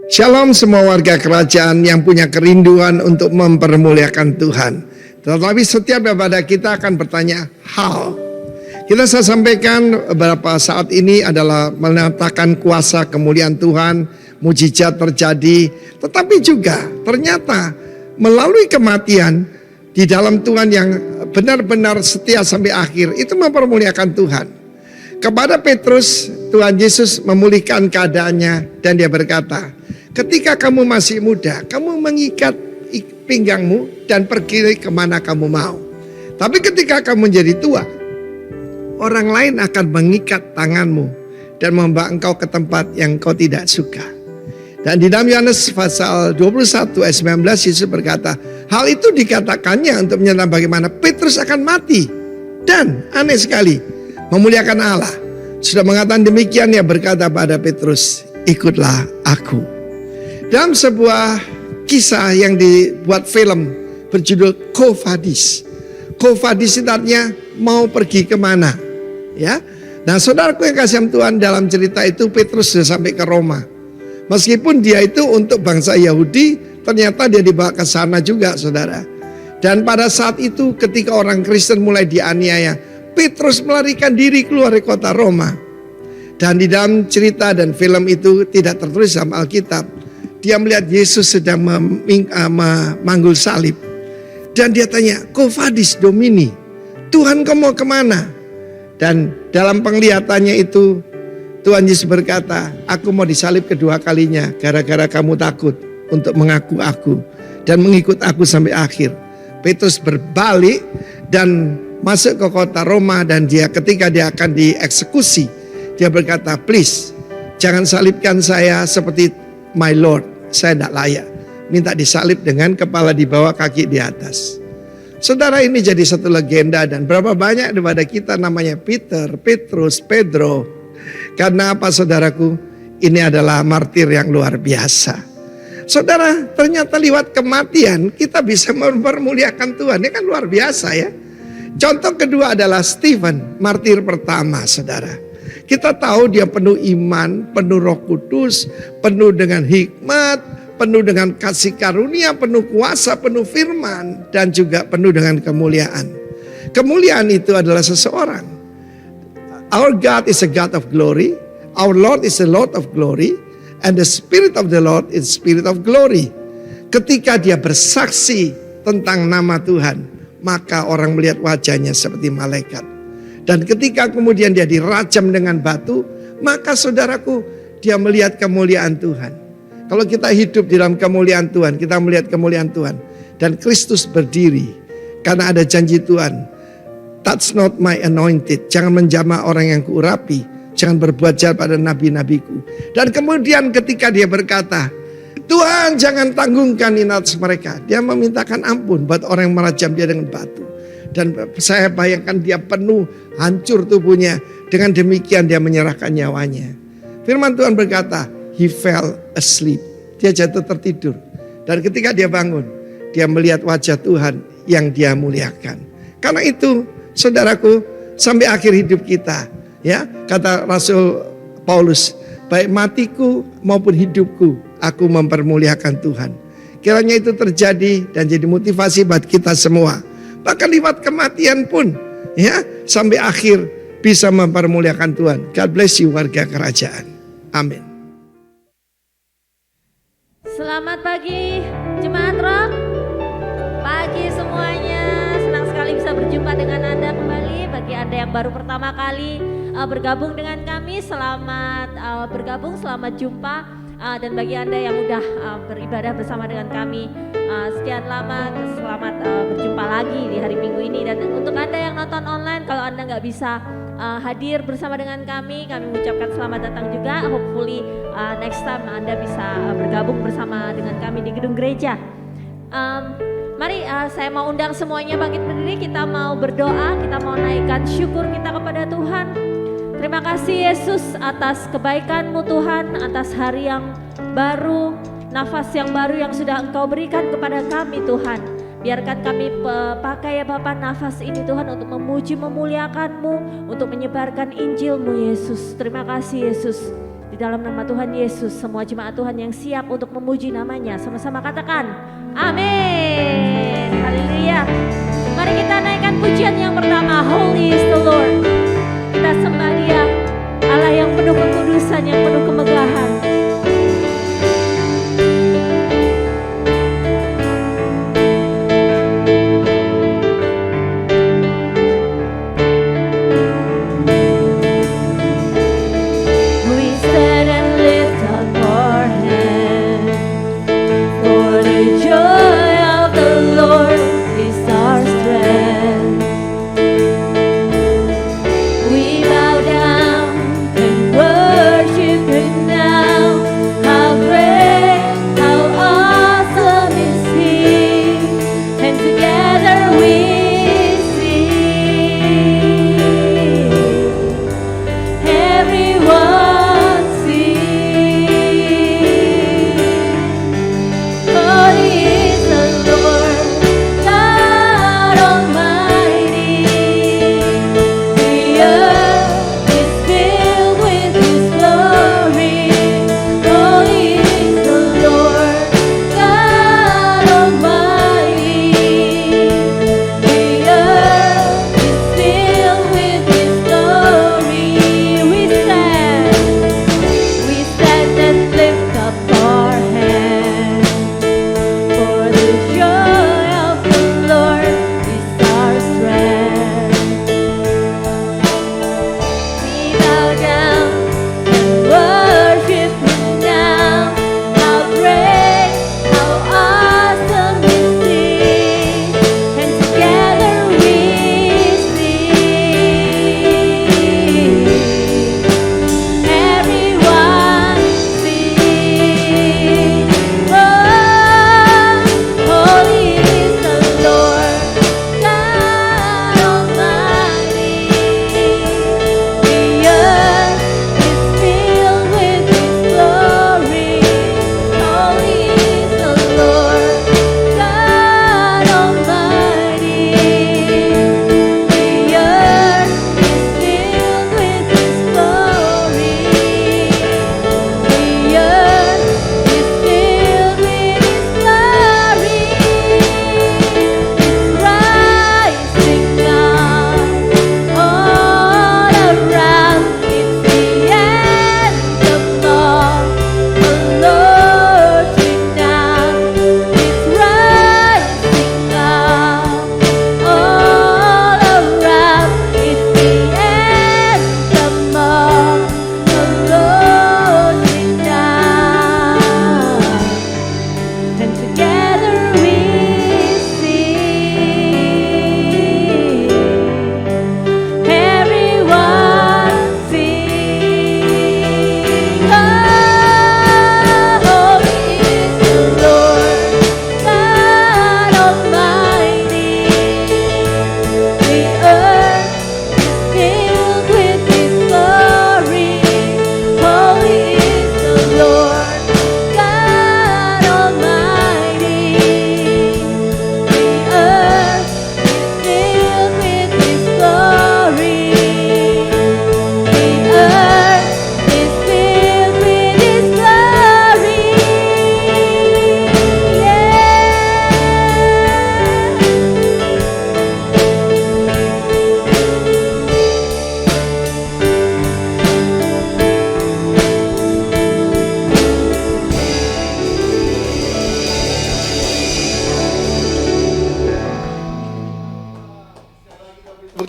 Shalom semua warga kerajaan yang punya kerinduan untuk mempermuliakan Tuhan. Tetapi setiap daripada kita akan bertanya, how? Saya sampaikan beberapa saat ini adalah menyatakan kuasa kemuliaan Tuhan, mujizat terjadi. Tetapi juga ternyata melalui kematian di dalam Tuhan yang benar-benar setia sampai akhir, itu mempermuliakan Tuhan. Kepada Petrus, Tuhan Yesus memulihkan keadaannya dan dia berkata, ketika kamu masih muda, kamu mengikat pinggangmu dan pergi kemana kamu mau. Tapi ketika kamu menjadi tua, orang lain akan mengikat tanganmu dan membawa engkau ke tempat yang kau tidak suka. Dan di dalam Yohanes pasal 21 ayat 19 Yesus berkata, hal itu dikatakannya untuk menyatakan bagaimana Petrus akan mati. Dan aneh sekali, memuliakan Allah. Sudah mengatakan demikian, dia berkata pada Petrus, ikutlah aku. Dalam sebuah kisah yang dibuat film berjudul Quo Vadis. Quo Vadis itu artinya mau pergi kemana, ya. Nah, saudaraku yang kasih Tuhan, dalam cerita itu Petrus sudah sampai ke Roma. Meskipun dia itu untuk bangsa Yahudi, ternyata dia dibawa ke sana juga, saudara. Dan pada saat itu ketika orang Kristen mulai dianiaya, Petrus melarikan diri keluar dari kota Roma. Dan di dalam cerita dan film itu tidak tertulis dalam Alkitab, dia melihat Yesus sedang memanggul salib. Dan dia tanya, Quo Vadis Domini, Tuhan kau mau kemana? Dan dalam penglihatannya itu Tuhan Yesus berkata, aku mau disalib kedua kalinya gara-gara kamu takut untuk mengaku aku dan mengikut aku sampai akhir. Petrus berbalik dan masuk ke kota Roma, dan ketika dia akan dieksekusi, dia berkata, please jangan salibkan saya seperti my Lord, saya tidak layak. Minta disalib dengan kepala di bawah, kaki di atas. Saudara, ini jadi satu legenda, dan berapa banyak daripada kita namanya Peter, Petrus, Pedro. Karena apa, saudaraku? Ini adalah martir yang luar biasa. Saudara, ternyata lewat kematian kita bisa mempermuliakan Tuhan. Ini kan luar biasa, ya. Contoh kedua adalah Stephen, martir pertama, saudara. Kita tahu dia penuh iman, penuh Roh Kudus, penuh dengan hikmat, penuh dengan kasih karunia, penuh kuasa, penuh firman, dan juga penuh dengan kemuliaan. Kemuliaan itu adalah seseorang. Our God is a God of glory, our Lord is a Lord of glory, and the Spirit of the Lord is Spirit of glory. Ketika dia bersaksi tentang nama Tuhan, maka orang melihat wajahnya seperti malaikat. Dan ketika kemudian dia dirajam dengan batu, maka saudaraku, dia melihat kemuliaan Tuhan. Kalau kita hidup di dalam kemuliaan Tuhan, kita melihat kemuliaan Tuhan. Dan Kristus berdiri karena ada janji Tuhan. Touch not my anointed. Jangan menjamah orang yang kuurapi. Jangan berbuat jahat pada nabi-nabiku. Dan kemudian ketika dia berkata, Tuhan jangan tanggungkan ini atas mereka. Dia memintakan ampun buat orang yang merajam dia dengan batu. Dan saya bayangkan dia penuh, hancur tubuhnya. Dengan demikian dia menyerahkan nyawanya. Firman Tuhan berkata, he fell asleep. Dia jatuh tertidur. Dan ketika dia bangun, dia melihat wajah Tuhan yang dia muliakan. Karena itu, saudaraku, sampai akhir hidup kita, ya, kata Rasul Paulus, baik matiku maupun hidupku, aku mempermuliakan Tuhan. Kiranya itu terjadi dan jadi motivasi buat kita semua. Bahkan lewat kematian pun, ya, sampai akhir bisa mempermuliakan Tuhan. God bless you warga kerajaan. Amin. Selamat pagi Jemaat Rock. Pagi semuanya. Senang sekali bisa berjumpa dengan Anda kembali. Bagi Anda yang baru pertama kali bergabung dengan kami, selamat bergabung, selamat jumpa. Dan bagi Anda yang sudah beribadah bersama dengan kami sekian lama, selamat berjumpa lagi di hari Minggu ini. Dan untuk Anda yang nonton online, kalau Anda nggak bisa hadir bersama dengan kami mengucapkan selamat datang juga. Hopefully next time Anda bisa bergabung bersama dengan kami di gedung gereja. Mari saya mau undang semuanya bangkit berdiri, kita mau berdoa, kita mau naikkan syukur kita kepada Tuhan. Terima kasih Yesus atas kebaikan-Mu Tuhan, atas hari yang baru, nafas yang baru yang sudah Engkau berikan kepada kami Tuhan. Biarkan kami pakai ya Bapa nafas ini Tuhan untuk memuji memuliakan-Mu, untuk menyebarkan Injil-Mu Yesus. Terima kasih Yesus. Di dalam nama Tuhan Yesus, semua jemaat Tuhan yang siap untuk memuji namanya, sama-sama katakan, amin. Haleluya. Mari kita naikkan pujian yang pertama, Holy is the Lord. Kita sembah Dia, Allah yang penuh kekudusan, yang penuh kemegahan.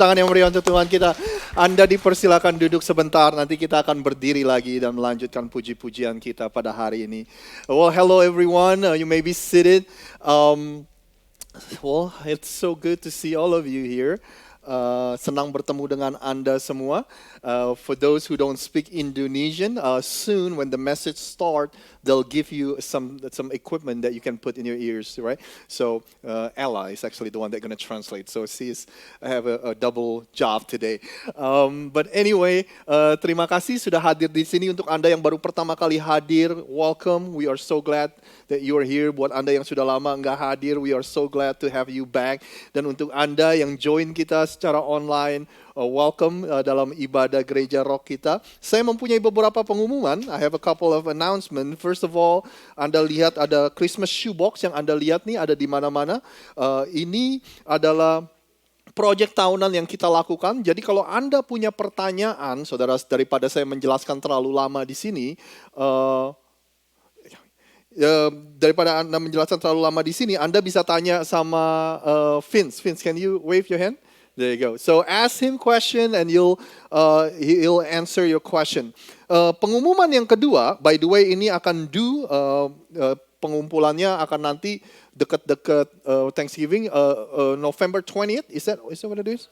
tangan yang meriah untuk Tuhan kita. Anda dipersilakan duduk sebentar, nanti kita akan berdiri lagi dan melanjutkan puji-pujian kita pada hari ini. Well, hello everyone, you may be seated. Well, it's so good to see all of you here. Senang bertemu dengan Anda semua. For those who don't speak Indonesian, soon when the message start, they'll give you some equipment that you can put in your ears, right? So Ella is actually the one that's going to translate. So she's have a double job today. But anyway, terima kasih sudah hadir di sini. Untuk Anda yang baru pertama kali hadir, welcome. We are so glad that you are here. Buat Anda yang sudah lama nggak hadir, we are so glad to have you back. Dan untuk Anda yang join kita secara online, welcome dalam ibadah gereja rock kita. Saya mempunyai beberapa pengumuman. I have a couple of announcement. First of all, Anda lihat ada Christmas shoebox yang Anda lihat nih ada di mana-mana. Ini adalah proyek tahunan yang kita lakukan. Jadi kalau Anda punya pertanyaan, saudara, daripada saya menjelaskan terlalu lama di sini, daripada Anda menjelaskan terlalu lama di sini, Anda bisa tanya sama Vince. Vince, can you wave your hand? There you go. So ask him question and he'll answer your question. Pengumuman yang kedua, by the way, ini akan pengumpulannya akan nanti dekat-dekat Thanksgiving, November 20th. Is that what it is?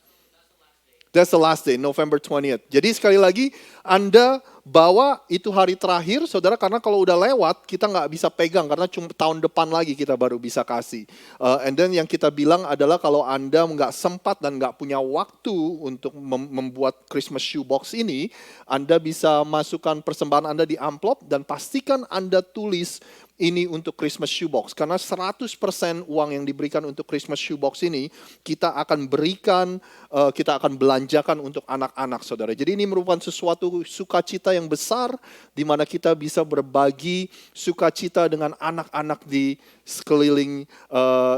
That's the last day, November 20th. Jadi sekali lagi, Anda bawa itu hari terakhir, saudara, karena kalau udah lewat, kita nggak bisa pegang, karena cuma tahun depan lagi kita baru bisa kasih. And then yang kita bilang adalah kalau Anda nggak sempat dan nggak punya waktu untuk membuat Christmas shoebox ini, Anda bisa masukkan persembahan Anda di amplop, dan pastikan Anda tulis ini untuk Christmas shoebox. Karena 100% uang yang diberikan untuk Christmas shoebox ini, kita akan berikan, kita akan belanjakan untuk anak-anak, saudara. Jadi ini merupakan sesuatu sukacita yang besar, di mana kita bisa berbagi sukacita dengan anak-anak di sekeliling,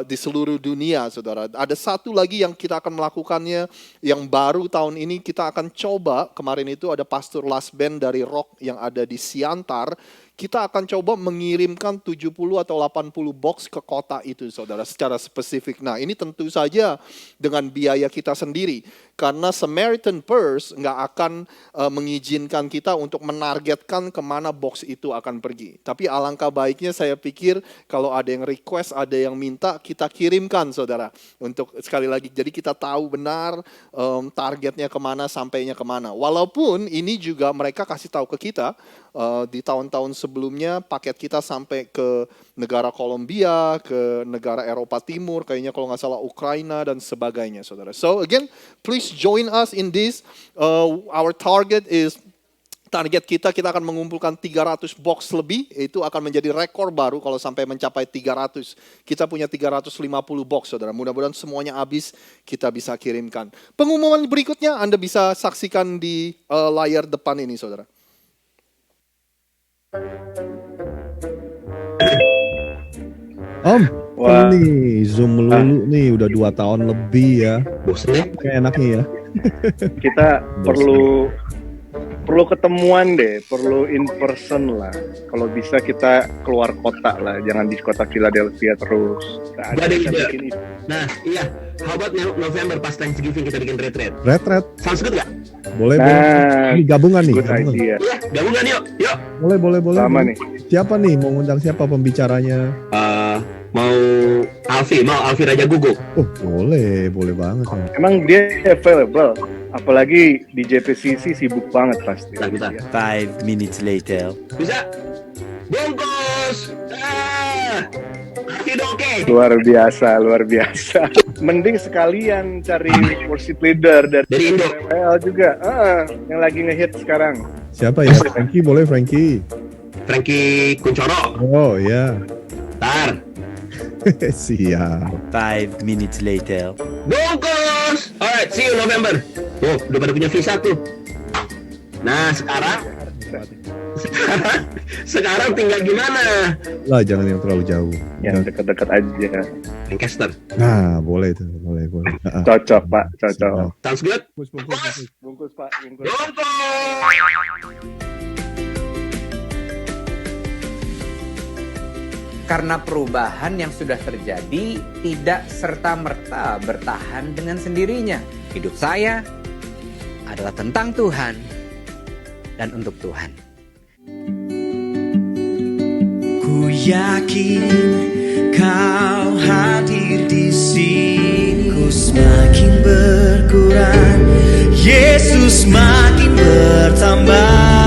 di seluruh dunia, saudara. Ada satu lagi yang kita akan melakukannya, yang baru tahun ini kita akan coba, kemarin itu ada pastor last band dari rock yang ada di Siantar, kita akan coba mengirimkan 70 atau 80 box ke kota itu, saudara, secara spesifik. Nah, ini tentu saja dengan biaya kita sendiri. Karena Samaritan Purse nggak akan mengizinkan kita untuk menargetkan kemana box itu akan pergi. Tapi alangkah baiknya saya pikir kalau ada yang request, ada yang minta, kita kirimkan, saudara. Untuk sekali lagi, jadi kita tahu benar targetnya kemana, sampainya kemana. Walaupun ini juga mereka kasih tahu ke kita, di tahun-tahun sebelumnya paket kita sampai ke negara Kolombia, ke negara Eropa Timur, kayaknya kalau nggak salah Ukraina dan sebagainya, saudara. So again, please join us in this. Our target kita akan mengumpulkan 300 box lebih, itu akan menjadi rekor baru kalau sampai mencapai 300. Kita punya 350 box, saudara. Mudah-mudahan semuanya habis, kita bisa kirimkan. Pengumuman berikutnya Anda bisa saksikan di layar depan ini, saudara. Om, Wah. nih Zoom melulu nih udah 2 tahun lebih ya. Bosen ya? Kayak enaknya ya. Kita perlu ketemuan deh, perlu in person lah. Kalau bisa kita keluar kota lah, jangan di kota Philadelphia terus. Ada Kita ide. bikin itu. Nah, iya. How about November pas Thanksgiving kita bikin retreat? Retret, Sounds good gak? boleh Nah, boleh. Ini gabungan nih. good Gabungan. idea. Iya, gabungan yuk. Yuk. Boleh. Sama nih. Siapa nih mau ngundang siapa pembicaranya? Mau Alfi Raja Guguk. Oh, boleh banget. Om. Emang dia available, apalagi di JPCC sibuk banget pasti. Bentar. 5 minutes later. Bisa? Bungkus. Alfi oke. Luar biasa. Mending sekalian cari worship leader Dari Indo. WL juga, yang lagi ngehit sekarang. Siapa ya? Frankie, boleh Frankie. Frankie Kuncoro. Oh ya. Tar. Siap. 5 minutes later. Bungkus. Alright, see you November. Oh, udah pada punya visa tuh. Nah, sekarang tinggal gimana? Lah jangan yang terlalu jauh. Yang dekat-dekat aja. Lancaster. Nah, boleh tuh, boleh. Cocok Pak, cocok. Sounds good? Bungkus Pak, bungkus. Bungkus. Karena perubahan yang sudah terjadi tidak serta-merta bertahan dengan sendirinya. Hidup saya adalah tentang Tuhan dan untuk Tuhan. Ku yakin kau hadir di sini. Ku semakin berkurang, Yesus makin bertambah.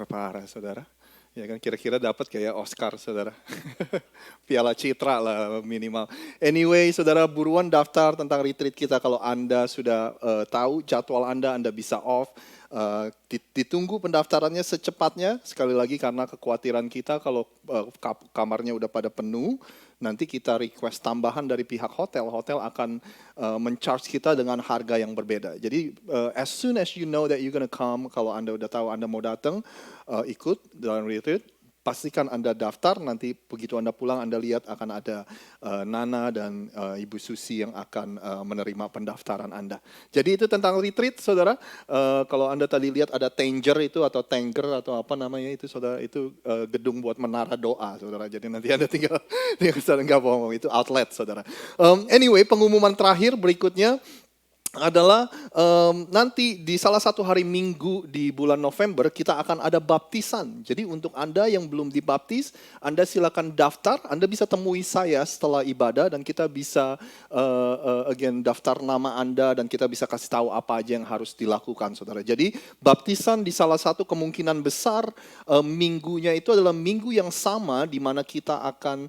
parah saudara. Ya kan kira-kira dapat kayak Oscar saudara. Piala Citra lah minimal. Anyway saudara, buruan daftar tentang retreat kita. Kalau Anda sudah tahu jadwal Anda bisa off. Ditunggu pendaftarannya secepatnya. Sekali lagi karena kekhawatiran kita kalau kamarnya udah pada penuh, nanti kita request tambahan dari pihak hotel. Hotel akan men-charge kita dengan harga yang berbeda. Jadi as soon as you know that you're gonna come, kalau Anda udah tahu Anda mau datang, ikut dalam retreat, pastikan Anda daftar, nanti begitu Anda pulang Anda lihat akan ada Nana dan Ibu Susi yang akan menerima pendaftaran Anda. Jadi itu tentang retreat saudara. Kalau Anda tadi lihat ada Tanger itu atau Tanger atau apa namanya itu saudara, itu gedung buat menara doa saudara. Jadi nanti Anda tinggal saudara nggak bohong, itu outlet saudara. Anyway, pengumuman terakhir berikutnya adalah nanti di salah satu hari Minggu di bulan November kita akan ada baptisan. Jadi untuk Anda yang belum dibaptis, Anda silakan daftar. Anda bisa temui saya setelah ibadah dan kita bisa again daftar nama Anda dan kita bisa kasih tahu apa aja yang harus dilakukan saudara. Jadi baptisan di salah satu kemungkinan besar minggunya itu adalah minggu yang sama di mana kita akan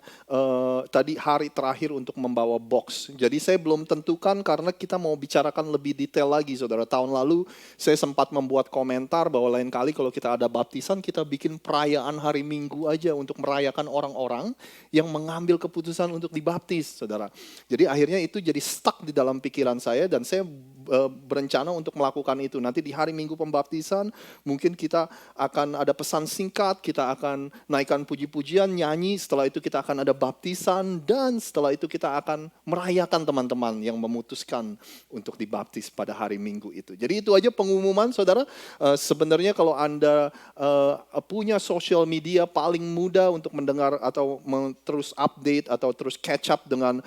tadi hari terakhir untuk membawa box. Jadi saya belum tentukan karena kita mau bicara lebih detail lagi saudara. Tahun lalu saya sempat membuat komentar bahwa lain kali kalau kita ada baptisan kita bikin perayaan hari Minggu aja untuk merayakan orang-orang yang mengambil keputusan untuk dibaptis saudara. Jadi akhirnya itu jadi stuck di dalam pikiran saya dan saya berencana untuk melakukan itu. Nanti di hari Minggu pembaptisan mungkin kita akan ada pesan singkat, kita akan naikkan puji-pujian, nyanyi, setelah itu kita akan ada baptisan dan setelah itu kita akan merayakan teman-teman yang memutuskan untuk dibaptis pada hari Minggu itu. Jadi itu aja pengumuman saudara. Sebenarnya kalau Anda punya social media, paling mudah untuk mendengar atau terus update atau terus catch up dengan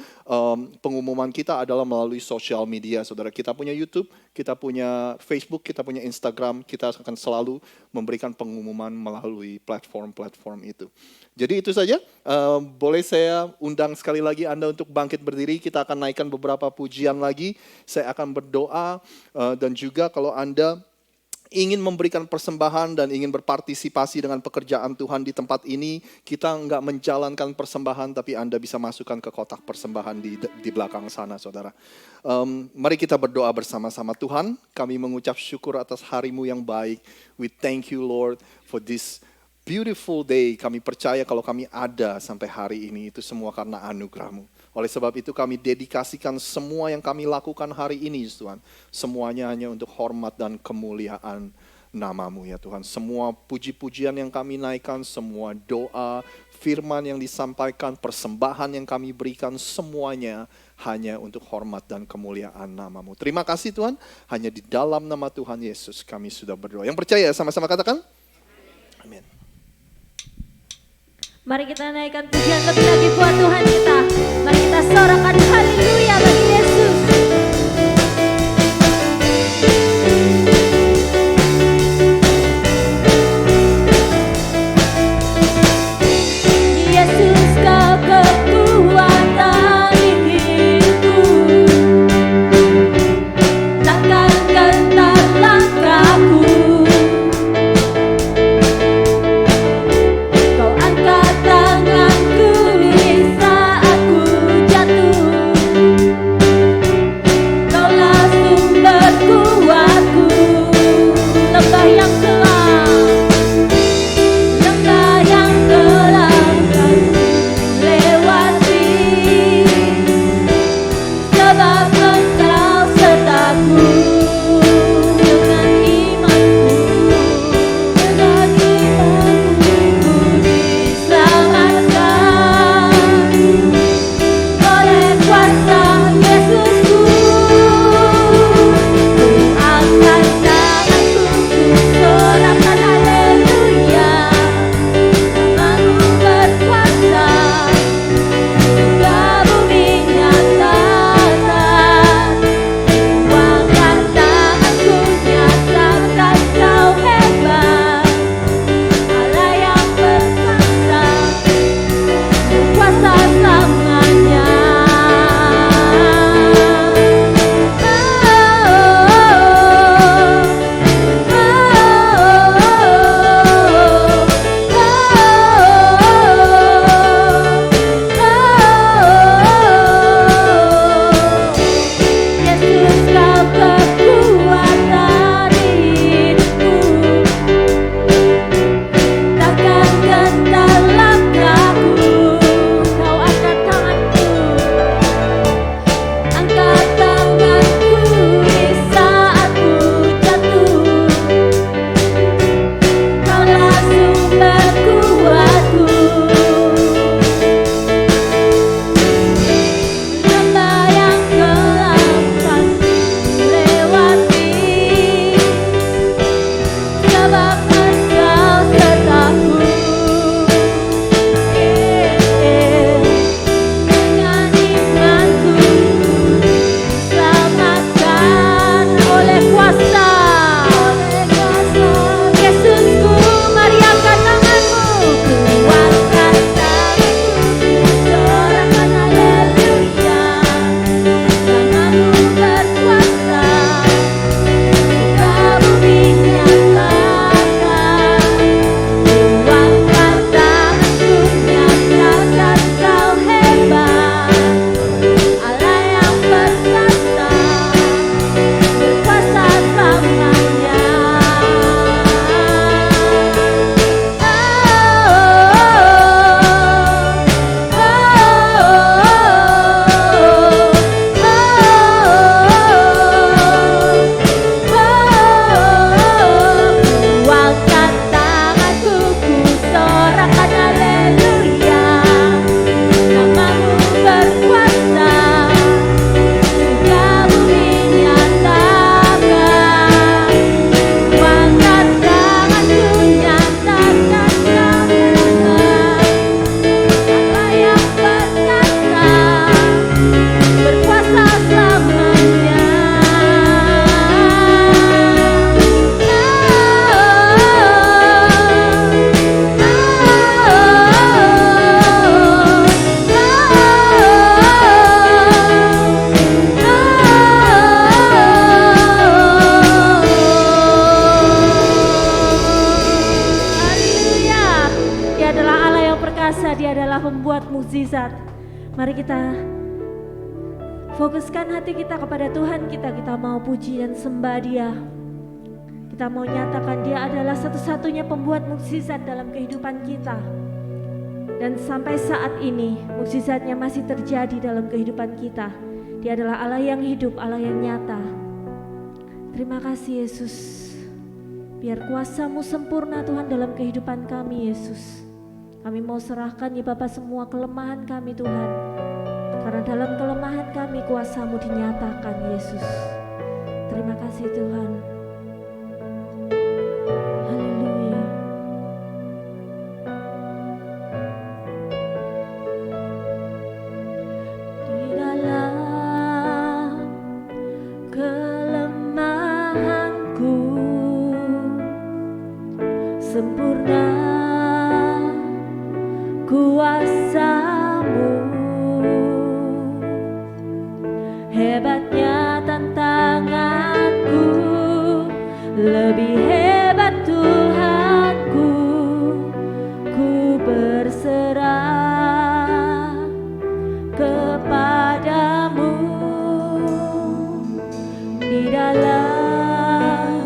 pengumuman kita adalah melalui social media saudara. Kita punya YouTube, kita punya Facebook, kita punya Instagram, kita akan selalu memberikan pengumuman melalui platform-platform itu. Jadi itu saja, boleh saya undang sekali lagi Anda untuk bangkit berdiri, kita akan naikkan beberapa pujian lagi, saya akan berdoa dan juga kalau Anda ingin memberikan persembahan dan ingin berpartisipasi dengan pekerjaan Tuhan di tempat ini, kita nggak menjalankan persembahan, tapi Anda bisa masukkan ke kotak persembahan di belakang sana, saudara. Mari kita berdoa bersama-sama. Tuhan, kami mengucap syukur atas hari-Mu yang baik. We thank you, Lord, for this beautiful day. Kami percaya kalau kami ada sampai hari ini, itu semua karena anugerah-Mu. Oleh sebab itu kami dedikasikan semua yang kami lakukan hari ini Tuhan. Semuanya hanya untuk hormat dan kemuliaan nama-Mu ya Tuhan. Semua puji-pujian yang kami naikkan, semua doa, firman yang disampaikan, persembahan yang kami berikan, semuanya hanya untuk hormat dan kemuliaan nama-Mu. Terima kasih Tuhan, hanya di dalam nama Tuhan Yesus kami sudah berdoa. Yang percaya sama-sama katakan, amin. Mari kita naikkan pujian lebih lagi buat Tuhan kita. Mari kita sorakan haleluya bagi Yesus. Yesus kau kekuatan hidupku. Takkan gentar langkahku. Kau angkat tanganku di saat ku jatuh. kuasa, Dia adalah pembuat mukjizat. Mari kita fokuskan hati kita kepada Tuhan kita. Kita mau puji dan sembah Dia. Kita mau nyatakan Dia adalah satu-satunya pembuat mukjizat dalam kehidupan kita. Dan sampai saat ini mukjizatnya masih terjadi dalam kehidupan kita. Dia adalah Allah yang hidup, Allah yang nyata. Terima kasih Yesus. Biar kuasa-Mu sempurna Tuhan dalam kehidupan kami Yesus. Kami mau serahkan ya Bapa semua kelemahan kami Tuhan. Karena dalam kelemahan kami kuasa-Mu dinyatakan Yesus. Terima kasih Tuhan. Haleluya. Di dalam kelemahanku sempurna kuasa-Mu, hebatnya tantanganku, lebih hebat Tuhanku. Ku berserah kepadamu. Di dalam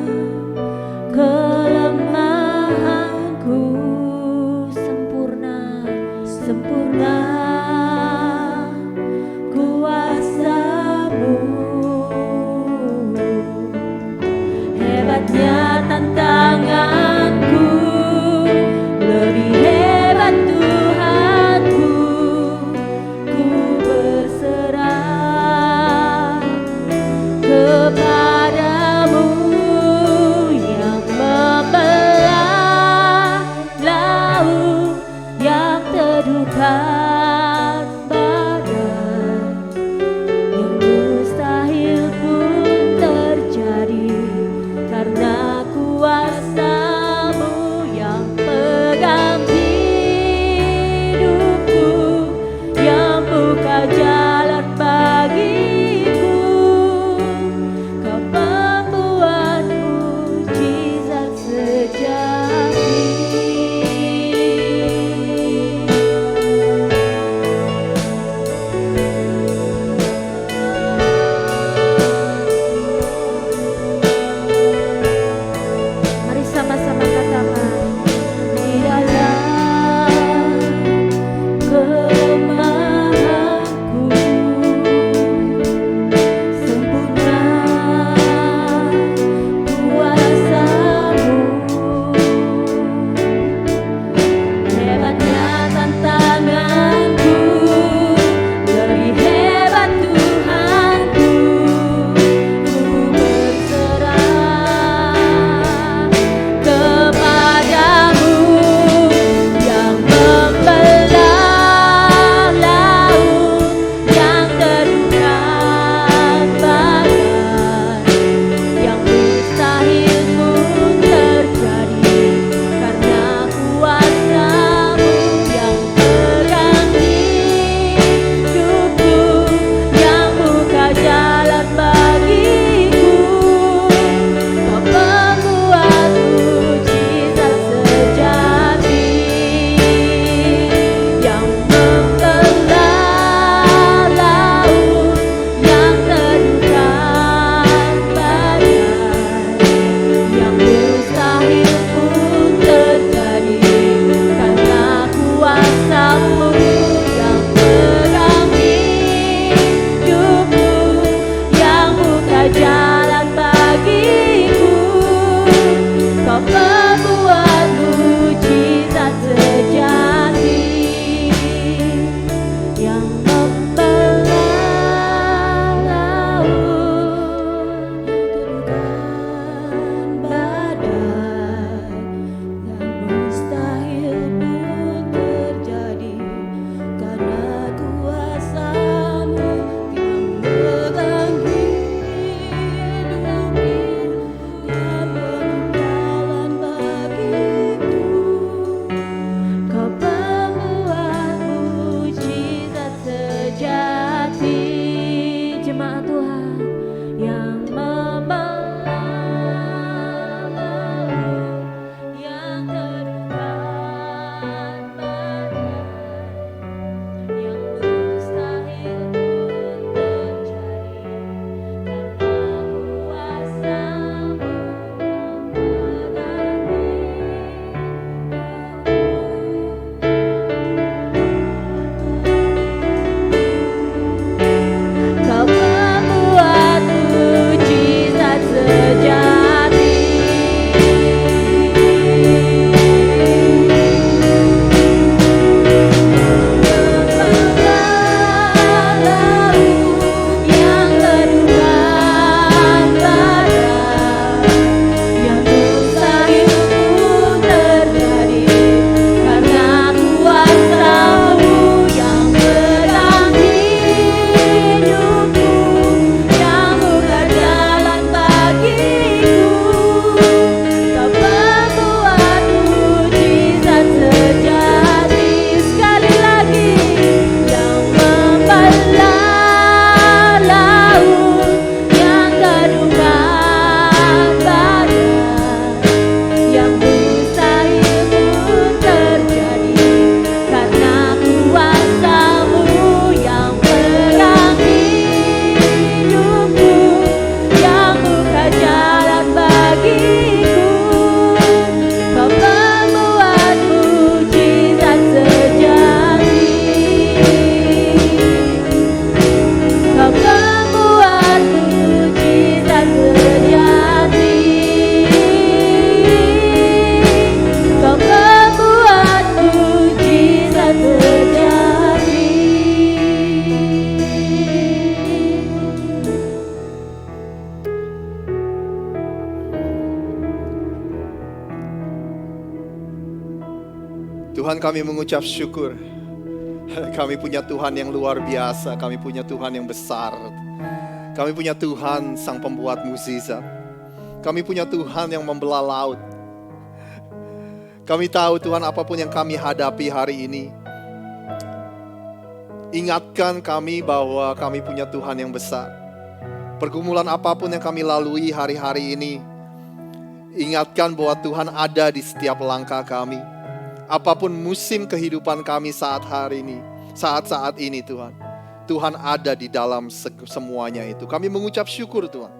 kelemahanku sempurna Tuhan, kami mengucap syukur. Kami punya Tuhan yang luar biasa, kami punya Tuhan yang besar. Kami punya Tuhan sang pembuat mukjizat. Kami punya Tuhan yang membelah laut. Kami tahu Tuhan, apapun yang kami hadapi hari ini, ingatkan kami bahwa kami punya Tuhan yang besar. Pergumulan apapun yang kami lalui hari-hari ini, ingatkan bahwa Tuhan ada di setiap langkah kami. Apapun musim kehidupan kami saat hari ini, saat-saat ini Tuhan, Tuhan ada di dalam semuanya itu. Kami mengucap syukur Tuhan.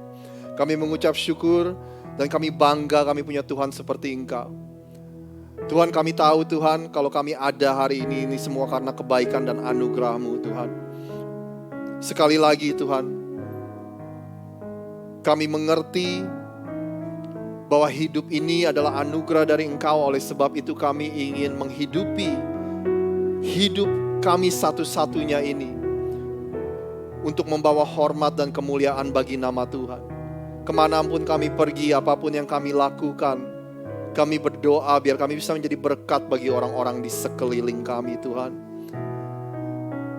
Kami mengucap syukur dan kami bangga kami punya Tuhan seperti Engkau. Tuhan, kami tahu Tuhan, kalau kami ada hari ini semua karena kebaikan dan anugerah-Mu Tuhan. Sekali lagi Tuhan, kami mengerti bahwa hidup ini adalah anugerah dari Engkau. Oleh sebab itu kami ingin menghidupi hidup kami satu-satunya ini untuk membawa hormat dan kemuliaan bagi nama Tuhan. Kemanapun kami pergi, apapun yang kami lakukan, kami berdoa biar kami bisa menjadi berkat bagi orang-orang di sekeliling kami Tuhan.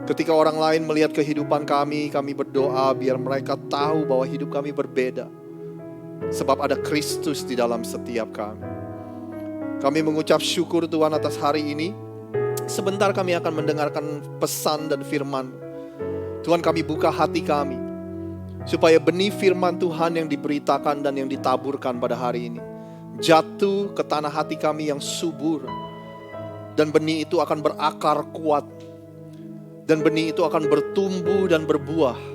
Ketika orang lain melihat kehidupan kami berdoa biar mereka tahu bahwa hidup kami berbeda. Sebab ada Kristus di dalam setiap kami. Kami mengucap syukur Tuhan atas hari ini. Sebentar kami akan mendengarkan pesan dan firman. Tuhan, kami buka hati kami, supaya benih firman Tuhan yang diberitakan dan yang ditaburkan pada hari ini jatuh ke tanah hati kami yang subur. Dan benih itu akan berakar kuat. Dan benih itu akan bertumbuh dan berbuah.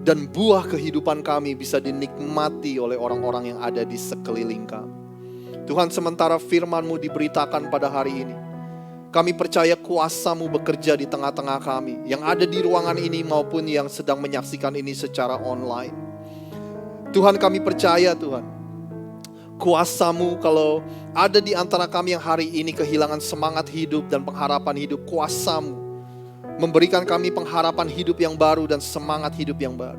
Dan buah kehidupan kami bisa dinikmati oleh orang-orang yang ada di sekeliling kami. Tuhan, sementara firman-Mu diberitakan pada hari ini, kami percaya kuasa-Mu bekerja di tengah-tengah kami, yang ada di ruangan ini maupun yang sedang menyaksikan ini secara online. Tuhan, kami percaya Tuhan, kuasa-Mu kalau ada di antara kami yang hari ini kehilangan semangat hidup dan pengharapan hidup, kuasa-Mu memberikan kami pengharapan hidup yang baru dan semangat hidup yang baru.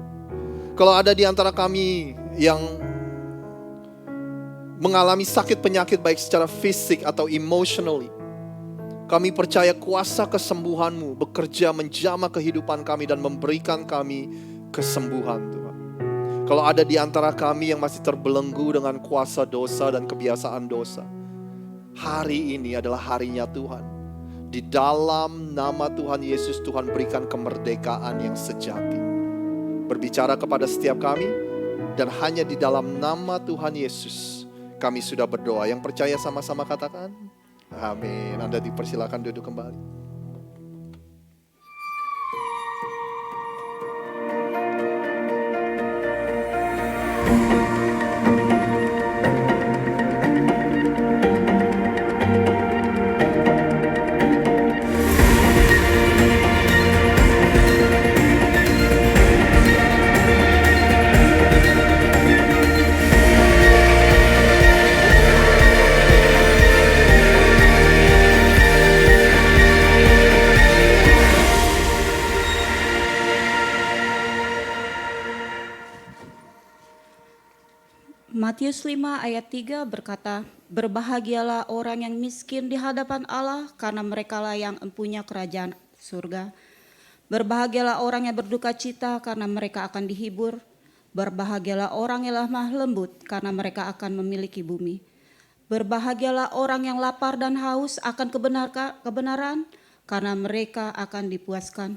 Kalau ada di antara kami yang mengalami sakit penyakit baik secara fisik atau emotionally, kami percaya kuasa kesembuhan-Mu bekerja menjamah kehidupan kami dan memberikan kami kesembuhan Tuhan. Kalau ada di antara kami yang masih terbelenggu dengan kuasa dosa dan kebiasaan dosa, hari ini adalah harinya Tuhan. Di dalam nama Tuhan Yesus, Tuhan berikan kemerdekaan yang sejati. Berbicara kepada setiap kami, dan hanya di dalam nama Tuhan Yesus kami sudah berdoa. Yang percaya sama-sama katakan, amin. Anda dipersilakan duduk kembali. Matius 5 ayat 3 berkata, berbahagialah orang yang miskin di hadapan Allah, karena merekalah yang empunya kerajaan surga. Berbahagialah orang yang berduka cita, karena mereka akan dihibur. Berbahagialah orang yang lemah lembut, karena mereka akan memiliki bumi. Berbahagialah orang yang lapar dan haus akan kebenaran, karena mereka akan dipuaskan.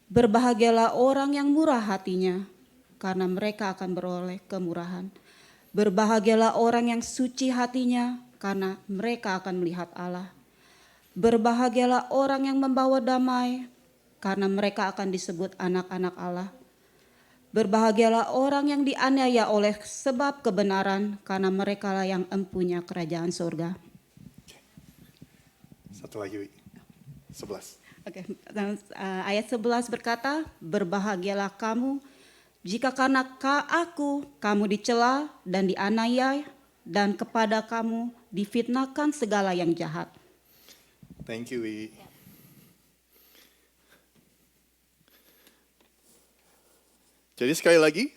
Berbahagialah orang yang murah hatinya, karena mereka akan beroleh kemurahan. Berbahagialah orang yang suci hatinya, karena mereka akan melihat Allah. Berbahagialah orang yang membawa damai, karena mereka akan disebut anak-anak Allah. Berbahagialah orang yang dianiaya oleh sebab kebenaran, karena merekalah yang empunya kerajaan surga. Satu lagi, 11. Oke, ayat 11 berkata, berbahagialah kamu jika karena kamu dicela dan dianiaya, dan kepada kamu difitnahkan segala yang jahat. Thank you, Wi. Jadi sekali lagi,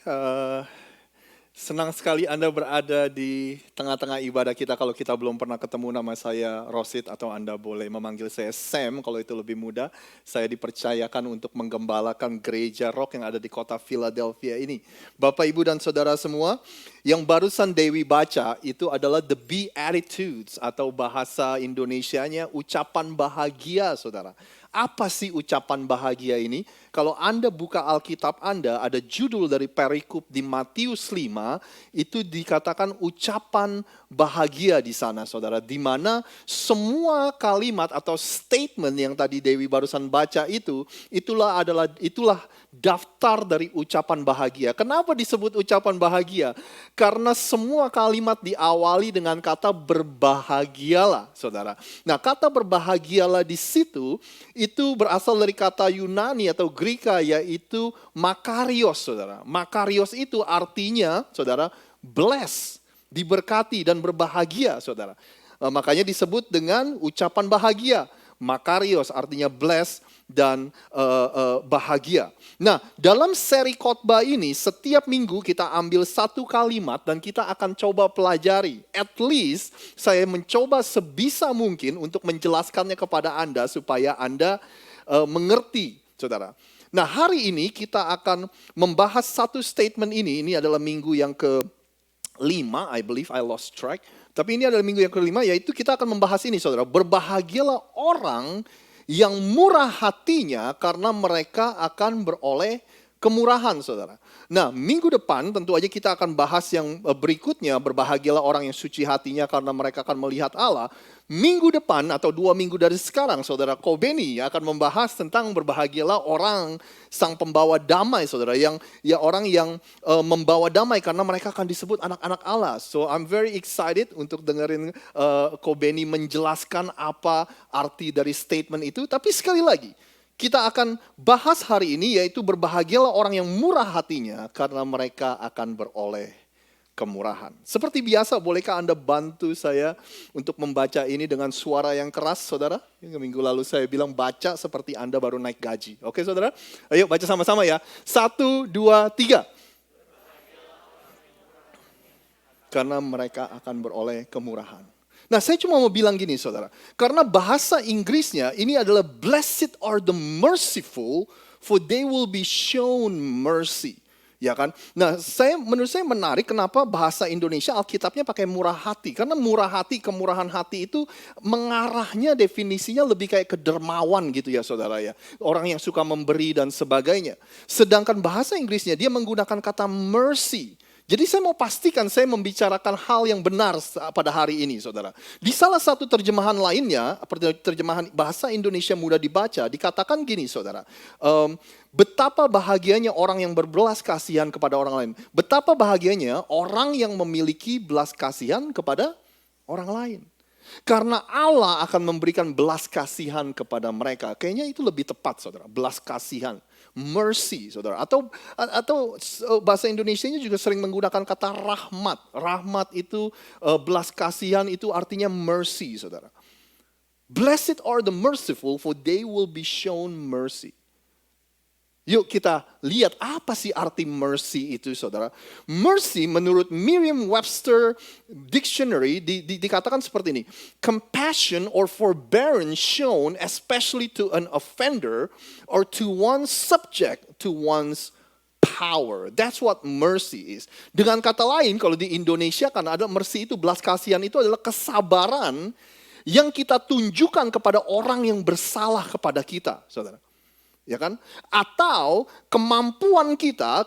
Senang sekali Anda berada di tengah-tengah ibadah kita. Kalau kita belum pernah ketemu, nama saya Rosid atau Anda boleh memanggil saya Sam kalau itu lebih mudah. Saya dipercayakan untuk menggembalakan gereja rock yang ada di kota Philadelphia ini. Bapak, Ibu, dan Saudara semua, yang barusan Dewi baca itu adalah the Beatitudes atau bahasa Indonesianya ucapan bahagia, Saudara. Apa sih ucapan bahagia ini? Kalau Anda buka Alkitab Anda, ada judul dari perikop di Matius 5, itu dikatakan ucapan bahagia di sana, saudara. Di mana semua kalimat atau statement yang tadi Dewi barusan baca itulah daftar dari ucapan bahagia. Kenapa disebut ucapan bahagia? Karena semua kalimat diawali dengan kata berbahagialah, saudara. Nah, kata berbahagialah di situ itu berasal dari kata Yunani atau Greka, yaitu makarios, saudara. Makarios itu artinya, saudara, bless, diberkati dan berbahagia, saudara. Makanya disebut dengan ucapan bahagia. Makarios artinya bless dan bahagia. Nah, dalam seri khotbah ini setiap minggu kita ambil satu kalimat dan kita akan coba pelajari. At least saya mencoba sebisa mungkin untuk menjelaskannya kepada Anda supaya Anda mengerti, saudara. Nah, hari ini kita akan membahas satu statement ini. Ini adalah minggu yang ke-5, I believe, I lost track. Tapi ini adalah minggu yang ke-5, yaitu kita akan membahas ini, saudara. Berbahagialah orang yang murah hatinya karena mereka akan beroleh kemurahan, saudara. Nah, minggu depan tentu aja kita akan bahas yang berikutnya, berbahagialah orang yang suci hatinya karena mereka akan melihat Allah. Minggu depan atau 2 minggu dari sekarang, saudara, Kobeni akan membahas tentang berbahagialah orang sang pembawa damai, saudara, orang yang membawa damai karena mereka akan disebut anak-anak Allah. So I'm very excited untuk dengerin Kobeni menjelaskan apa arti dari statement itu. Tapi sekali lagi, kita akan bahas hari ini yaitu berbahagialah orang yang murah hatinya karena mereka akan beroleh kemurahan. Seperti biasa, bolehkah Anda bantu saya untuk membaca ini dengan suara yang keras, saudara? Minggu lalu saya bilang baca seperti Anda baru naik gaji. Oke, saudara? Ayo baca sama-sama ya. 1, 2, 3. Karena mereka akan beroleh kemurahan. Nah, saya cuma mau bilang gini, saudara. Karena bahasa Inggrisnya ini adalah blessed are the merciful, for they will be shown mercy. Ya kan? Nah, menurut saya menarik kenapa bahasa Indonesia Alkitabnya pakai murah hati. Karena murah hati, kemurahan hati itu mengarahnya definisinya lebih kayak ke dermawan gitu ya, saudara ya. Orang yang suka memberi dan sebagainya. Sedangkan bahasa Inggrisnya dia menggunakan kata mercy. Jadi saya mau pastikan saya membicarakan hal yang benar pada hari ini, saudara. Di salah satu terjemahan lainnya, terjemahan bahasa Indonesia mudah dibaca, dikatakan gini, saudara. Betapa bahagianya orang yang berbelas kasihan kepada orang lain. Betapa bahagianya orang yang memiliki belas kasihan kepada orang lain. Karena Allah akan memberikan belas kasihan kepada mereka. Kayaknya itu lebih tepat, saudara. Belas kasihan. Mercy, saudara. Atau bahasa Indonesianya juga sering menggunakan kata rahmat. Rahmat itu, belas kasihan itu artinya mercy, saudara. Blessed are the merciful, for they will be shown mercy. Yuk kita lihat apa sih arti mercy itu, saudara. Mercy menurut Merriam-Webster Dictionary dikatakan seperti ini. Compassion or forbearance shown especially to an offender or to one subject to one's power. That's what mercy is. Dengan kata lain, kalau di Indonesia kan ada mercy itu, belas kasihan itu adalah kesabaran yang kita tunjukkan kepada orang yang bersalah kepada kita, saudara. Ya kan? Atau kemampuan kita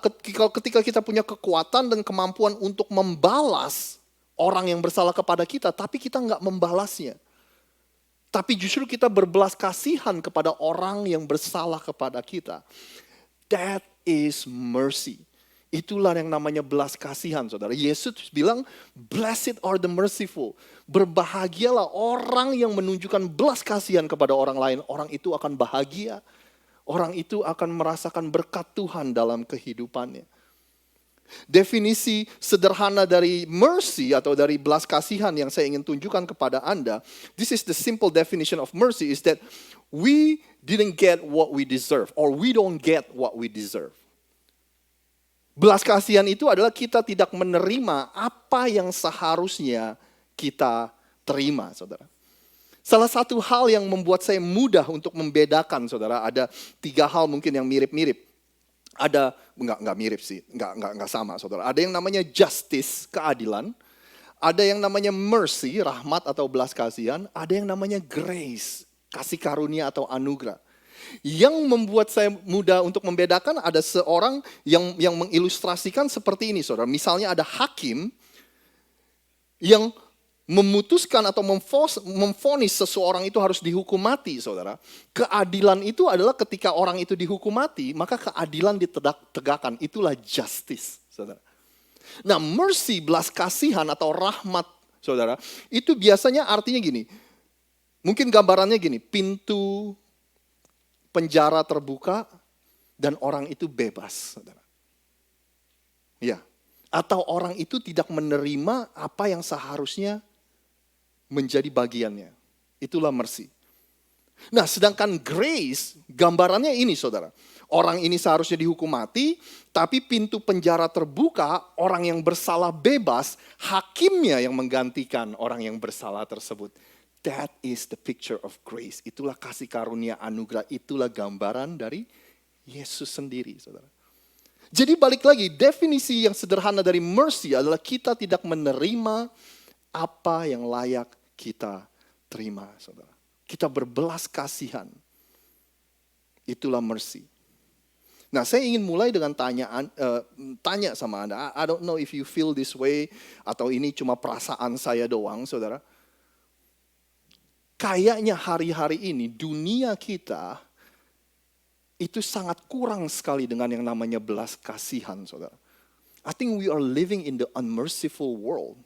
ketika kita punya kekuatan dan kemampuan untuk membalas orang yang bersalah kepada kita, tapi kita nggak membalasnya. Tapi justru kita berbelas kasihan kepada orang yang bersalah kepada kita. That is mercy. Itulah yang namanya belas kasihan, saudara. Yesus bilang, blessed are the merciful. Berbahagialah orang yang menunjukkan belas kasihan kepada orang lain. Orang itu akan bahagia. Orang itu akan merasakan berkat Tuhan dalam kehidupannya. Definisi sederhana dari mercy atau dari belas kasihan yang saya ingin tunjukkan kepada Anda. This is the simple definition of mercy is that we didn't get what we deserve or we don't get what we deserve. Belas kasihan itu adalah kita tidak menerima apa yang seharusnya kita terima, saudara. Salah satu hal yang membuat saya mudah untuk membedakan, saudara, ada 3 hal mungkin yang mirip-mirip. Ada, enggak mirip sih, enggak sama, saudara. Ada yang namanya justice, keadilan. Ada yang namanya mercy, rahmat atau belas kasihan. Ada yang namanya grace, kasih karunia atau anugerah. Yang membuat saya mudah untuk membedakan ada seorang yang mengilustrasikan seperti ini, saudara. Misalnya ada hakim yang memutuskan atau memvonis seseorang itu harus dihukum mati, saudara. Keadilan itu adalah ketika orang itu dihukum mati, maka keadilan ditegakkan. Itulah justice, saudara. Nah, mercy, belas kasihan atau rahmat, saudara, itu biasanya artinya gini. Mungkin gambarannya gini, pintu penjara terbuka dan orang itu bebas, saudara. Ya, atau orang itu tidak menerima apa yang seharusnya menjadi bagiannya. Itulah mercy. Nah, sedangkan grace, gambarannya ini, saudara. Orang ini seharusnya dihukum mati, tapi pintu penjara terbuka, orang yang bersalah bebas, hakimnya yang menggantikan orang yang bersalah tersebut. That is the picture of grace. Itulah kasih karunia anugerah, itulah gambaran dari Yesus sendiri, saudara. Jadi balik lagi, definisi yang sederhana dari mercy adalah kita tidak menerima apa yang layak kita terima, saudara. Kita berbelas kasihan. Itulah mercy. Nah, saya ingin mulai dengan tanya sama Anda. I don't know if you feel this way atau ini cuma perasaan saya doang, saudara. Kayaknya hari-hari ini dunia kita itu sangat kurang sekali dengan yang namanya belas kasihan, saudara. I think we are living in the unmerciful world.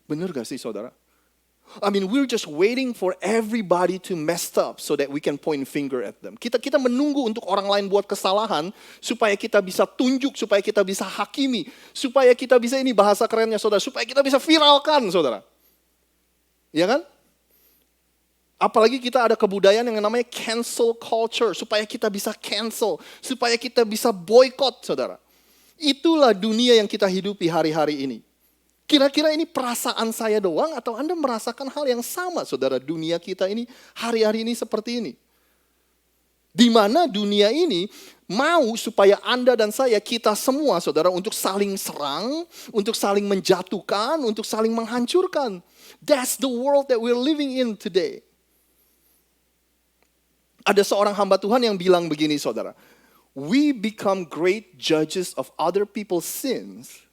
Benar gak sih, saudara? I mean, we're just waiting for everybody to mess up so that we can point finger at them. Kita menunggu untuk orang lain buat kesalahan supaya kita bisa tunjuk, supaya kita bisa hakimi, supaya kita bisa, ini bahasa kerennya, saudara, supaya kita bisa viralkan, saudara. Ya kan? Apalagi kita ada kebudayaan yang namanya cancel culture, supaya kita bisa cancel, supaya kita bisa boycott, saudara. Itulah dunia yang kita hidupi hari-hari ini. Kira-kira ini perasaan saya doang atau Anda merasakan hal yang sama, saudara? Dunia kita ini hari-hari ini seperti ini. Di mana dunia ini mau supaya Anda dan saya, kita semua, saudara, untuk saling serang, untuk saling menjatuhkan, untuk saling menghancurkan. That's the world that we're living in today. Ada seorang hamba Tuhan yang bilang begini, saudara. We become great judges of other people's sins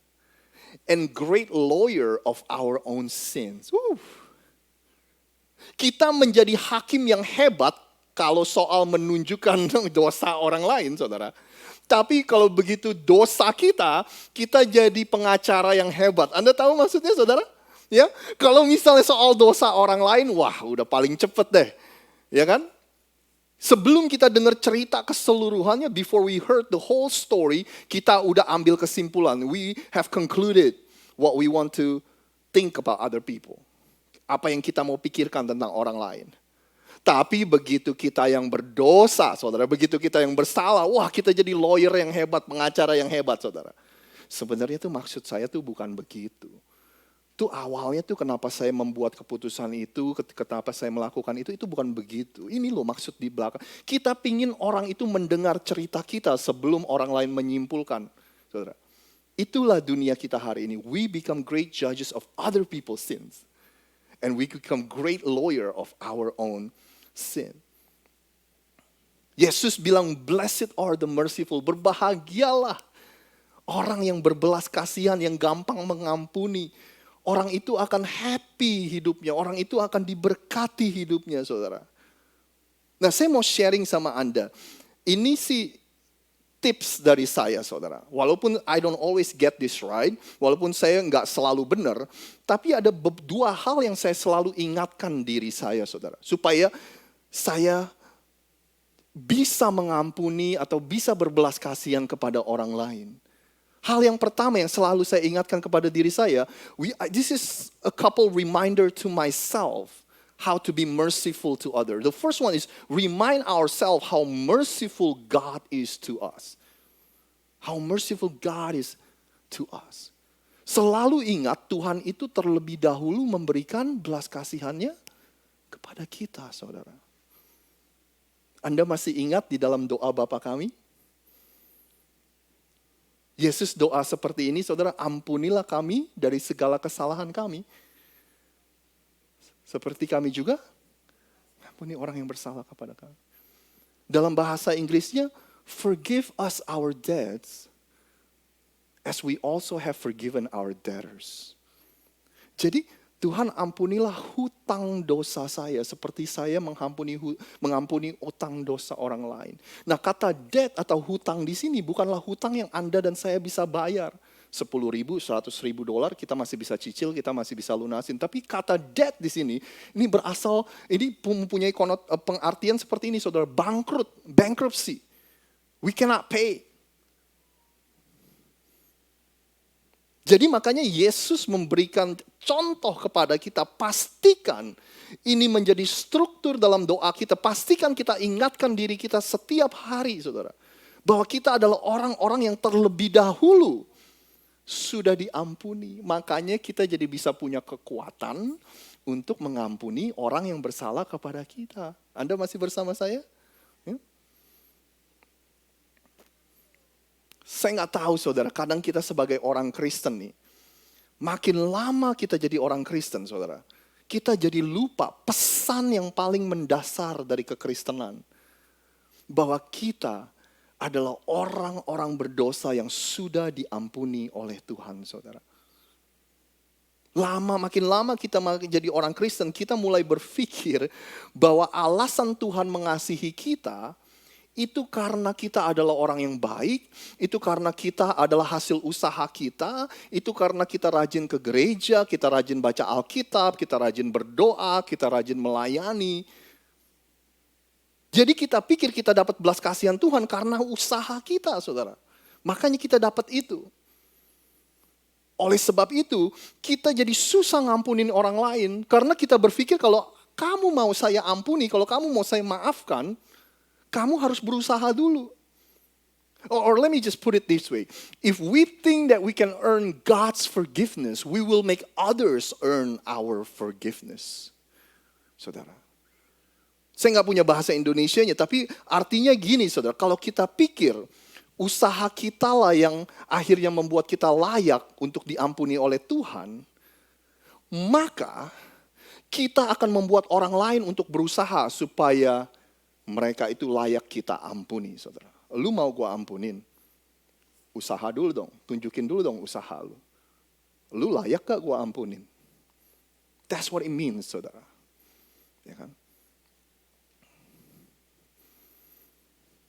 and great lawyer of our own sins. Kita menjadi hakim yang hebat kalau soal menunjukkan dosa orang lain, saudara. Tapi kalau begitu dosa kita jadi pengacara yang hebat. Anda tahu maksudnya, saudara? Ya, kalau misalnya soal dosa orang lain, wah udah paling cepet deh. Ya kan? Sebelum kita dengar cerita keseluruhannya, before we heard the whole story, kita udah ambil kesimpulan. We have concluded what we want to think about other people. Apa yang kita mau pikirkan tentang orang lain. Tapi begitu kita yang berdosa, saudara, begitu kita yang bersalah, wah kita jadi lawyer yang hebat, pengacara yang hebat, saudara. Sebenarnya tuh maksud saya tuh bukan begitu. Itu awalnya tuh kenapa saya membuat keputusan itu, kenapa saya melakukan itu bukan begitu. Ini loh maksud di belakang. Kita pingin orang itu mendengar cerita kita sebelum orang lain menyimpulkan. Saudara, itulah dunia kita hari ini. We become great judges of other people's sins. And we become great lawyer of our own sin. Yesus bilang, blessed are the merciful. Berbahagialah orang yang berbelas kasihan, yang gampang mengampuni. Orang itu akan happy hidupnya. Orang itu akan diberkati hidupnya, saudara. Nah, saya mau sharing sama Anda. Ini sih tips dari saya, saudara. Walaupun I don't always get this right. Walaupun saya nggak selalu benar. Tapi ada 2 hal yang saya selalu ingatkan diri saya, saudara. Supaya saya bisa mengampuni atau bisa berbelas kasihan kepada orang lain. Hal yang pertama yang selalu saya ingatkan kepada diri saya, this is a couple reminder to myself how to be merciful to others. The first one is remind ourselves how merciful God is to us. How merciful God is to us. Selalu ingat Tuhan itu terlebih dahulu memberikan belas kasihannya kepada kita, saudara. Anda masih ingat di dalam doa Bapa kami? Yesus doa seperti ini, saudara, ampunilah kami dari segala kesalahan kami. Seperti kami juga, ampuni orang yang bersalah kepada kami. Dalam bahasa Inggrisnya, forgive us our debts as we also have forgiven our debtors. Jadi Tuhan ampunilah hutang dosa saya seperti saya mengampuni utang dosa orang lain. Nah, kata debt atau hutang di sini bukanlah hutang yang Anda dan saya bisa bayar. 10.000, 100.000 dolar kita masih bisa cicil, kita masih bisa lunasin. Tapi kata debt di sini ini berasal, ini mempunyai pengertian seperti ini, saudara, bankruptcy. We cannot pay. Jadi makanya Yesus memberikan contoh kepada kita, pastikan ini menjadi struktur dalam doa kita. Pastikan kita ingatkan diri kita setiap hari, saudara. Bahwa kita adalah orang-orang yang terlebih dahulu sudah diampuni. Makanya kita jadi bisa punya kekuatan untuk mengampuni orang yang bersalah kepada kita. Anda masih bersama saya? Saya nggak tahu, saudara, kadang kita sebagai orang Kristen nih, makin lama kita jadi orang Kristen, saudara, kita jadi lupa pesan yang paling mendasar dari kekristenan. Bahwa kita adalah orang-orang berdosa yang sudah diampuni oleh Tuhan, saudara. Makin lama kita jadi orang Kristen, kita mulai berpikir bahwa alasan Tuhan mengasihi kita itu karena kita adalah orang yang baik, itu karena kita adalah hasil usaha kita, itu karena kita rajin ke gereja, kita rajin baca Alkitab, kita rajin berdoa, kita rajin melayani. Jadi kita pikir kita dapat belas kasihan Tuhan karena usaha kita, saudara. Makanya kita dapat itu. Oleh sebab itu, kita jadi susah ngampunin orang lain, karena kita berpikir kalau kamu mau saya ampuni, kalau kamu mau saya maafkan, kamu harus berusaha dulu. Or let me just put it this way. If we think that we can earn God's forgiveness, we will make others earn our forgiveness. Saudara. Saya nggak punya bahasa Indonesianya, tapi artinya gini, saudara. Kalau kita pikir usaha kita lah yang akhirnya membuat kita layak untuk diampuni oleh Tuhan, maka kita akan membuat orang lain untuk berusaha supaya mereka itu layak kita ampuni, saudara. Lu mau gua ampunin? Usaha dulu dong, tunjukin dulu dong usaha lu. Lu layak gak gua ampunin? That's what it means, saudara. Ya kan?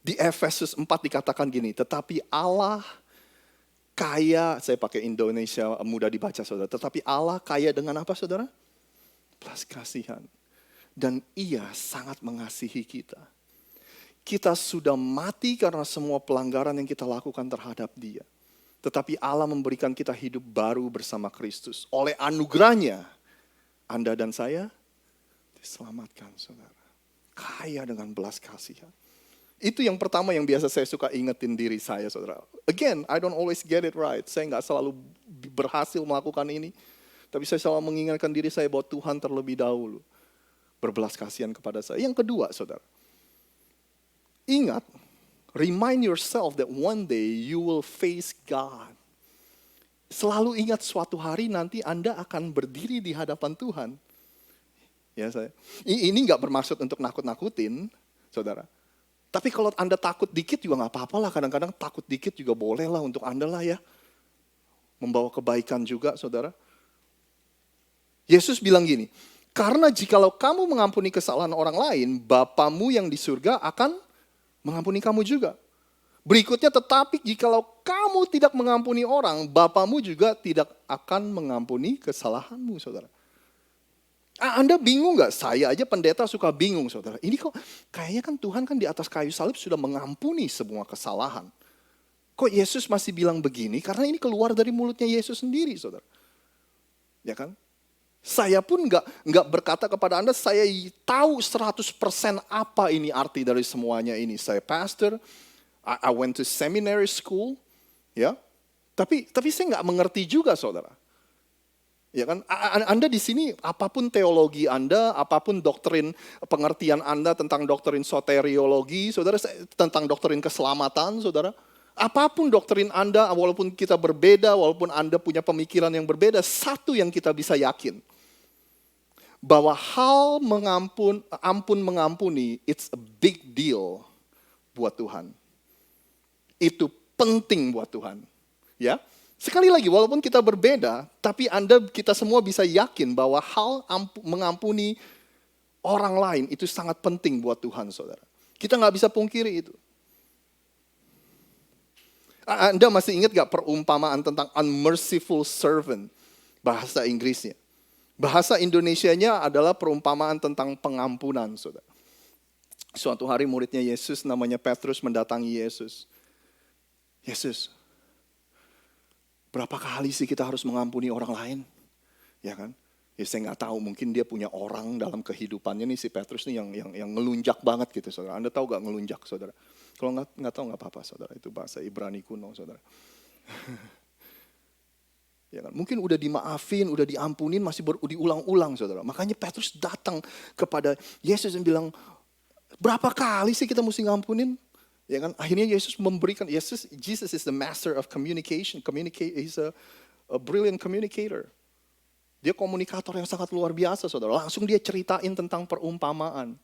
Di Efesus 4 dikatakan gini, tetapi Allah kaya, saya pakai Indonesia mudah dibaca, saudara. Tetapi Allah kaya dengan apa, saudara? Belas kasihan. Dan ia sangat mengasihi kita. Kita sudah mati karena semua pelanggaran yang kita lakukan terhadap dia. Tetapi Allah memberikan kita hidup baru bersama Kristus. Oleh anugerahnya, Anda dan saya diselamatkan, saudara. Kaya dengan belas kasihan. Itu yang pertama yang biasa saya suka ingetin diri saya, saudara. Again, I don't always get it right. Saya nggak selalu berhasil melakukan ini. Tapi saya selalu mengingatkan diri saya bahwa Tuhan terlebih dahulu berbelas kasihan kepada saya. Yang kedua, saudara. Ingat, remind yourself that one day you will face God. Selalu ingat suatu hari nanti Anda akan berdiri di hadapan Tuhan. Ya, saya. Ini nggak bermaksud untuk nakut-nakutin, saudara. Tapi kalau Anda takut dikit juga nggak apa-apa lah. Kadang-kadang takut dikit juga boleh lah untuk Anda lah ya. Membawa kebaikan juga, saudara. Yesus bilang gini, karena jikalau kamu mengampuni kesalahan orang lain, Bapamu yang di surga akan mengampuni kamu juga. Berikutnya, tetapi jikalau kamu tidak mengampuni orang, Bapamu juga tidak akan mengampuni kesalahanmu, saudara. Anda bingung gak? Saya aja pendeta suka bingung, saudara. Ini kok kayaknya kan Tuhan kan di atas kayu salib sudah mengampuni semua kesalahan. Kok Yesus masih bilang begini? Karena ini keluar dari mulutnya Yesus sendiri, saudara. Ya kan? Saya pun nggak berkata kepada Anda, saya tahu 100% apa ini arti dari semuanya ini. Saya pastor, I went to seminary school, Ya, tapi saya nggak mengerti juga, saudara. Ya kan, Anda di sini apapun teologi Anda, apapun doktrin pengertian Anda tentang doktrin soteriologi, saudara, tentang doktrin keselamatan, saudara. Apapun doktrin Anda, walaupun kita berbeda, walaupun Anda punya pemikiran yang berbeda, satu yang kita bisa yakin, bahwa hal ampun mengampuni, it's a big deal buat Tuhan. Itu penting buat Tuhan. Ya, sekali lagi walaupun kita berbeda, tapi kita semua bisa yakin bahwa hal mengampuni orang lain itu sangat penting buat Tuhan, saudara. Kita nggak bisa pungkiri itu. Anda masih ingat gak perumpamaan tentang unmerciful servant, bahasa Inggrisnya? Bahasa Indonesianya adalah perumpamaan tentang pengampunan, saudara. Suatu hari muridnya Yesus, namanya Petrus, mendatangi Yesus. Yesus, berapa kali sih kita harus mengampuni orang lain? Ya kan? Ya saya nggak tahu, mungkin dia punya orang dalam kehidupannya nih, si Petrus nih yang ngelunjak banget gitu, saudara. Anda tahu gak ngelunjak, saudara? Kalau nggak tahu nggak apa-apa, saudara. Itu bahasa Ibrani kuno, saudara. Ya kan? Mungkin udah dimaafin, udah diampunin, masih diulang-ulang, saudara. Makanya Petrus datang kepada Yesus dan bilang, berapa kali sih kita mesti ngampunin? Ya kan? Akhirnya Yesus memberikan, Jesus is the master of communication. He's a brilliant communicator. Dia komunikator yang sangat luar biasa, saudara. Langsung dia ceritain tentang perumpamaan.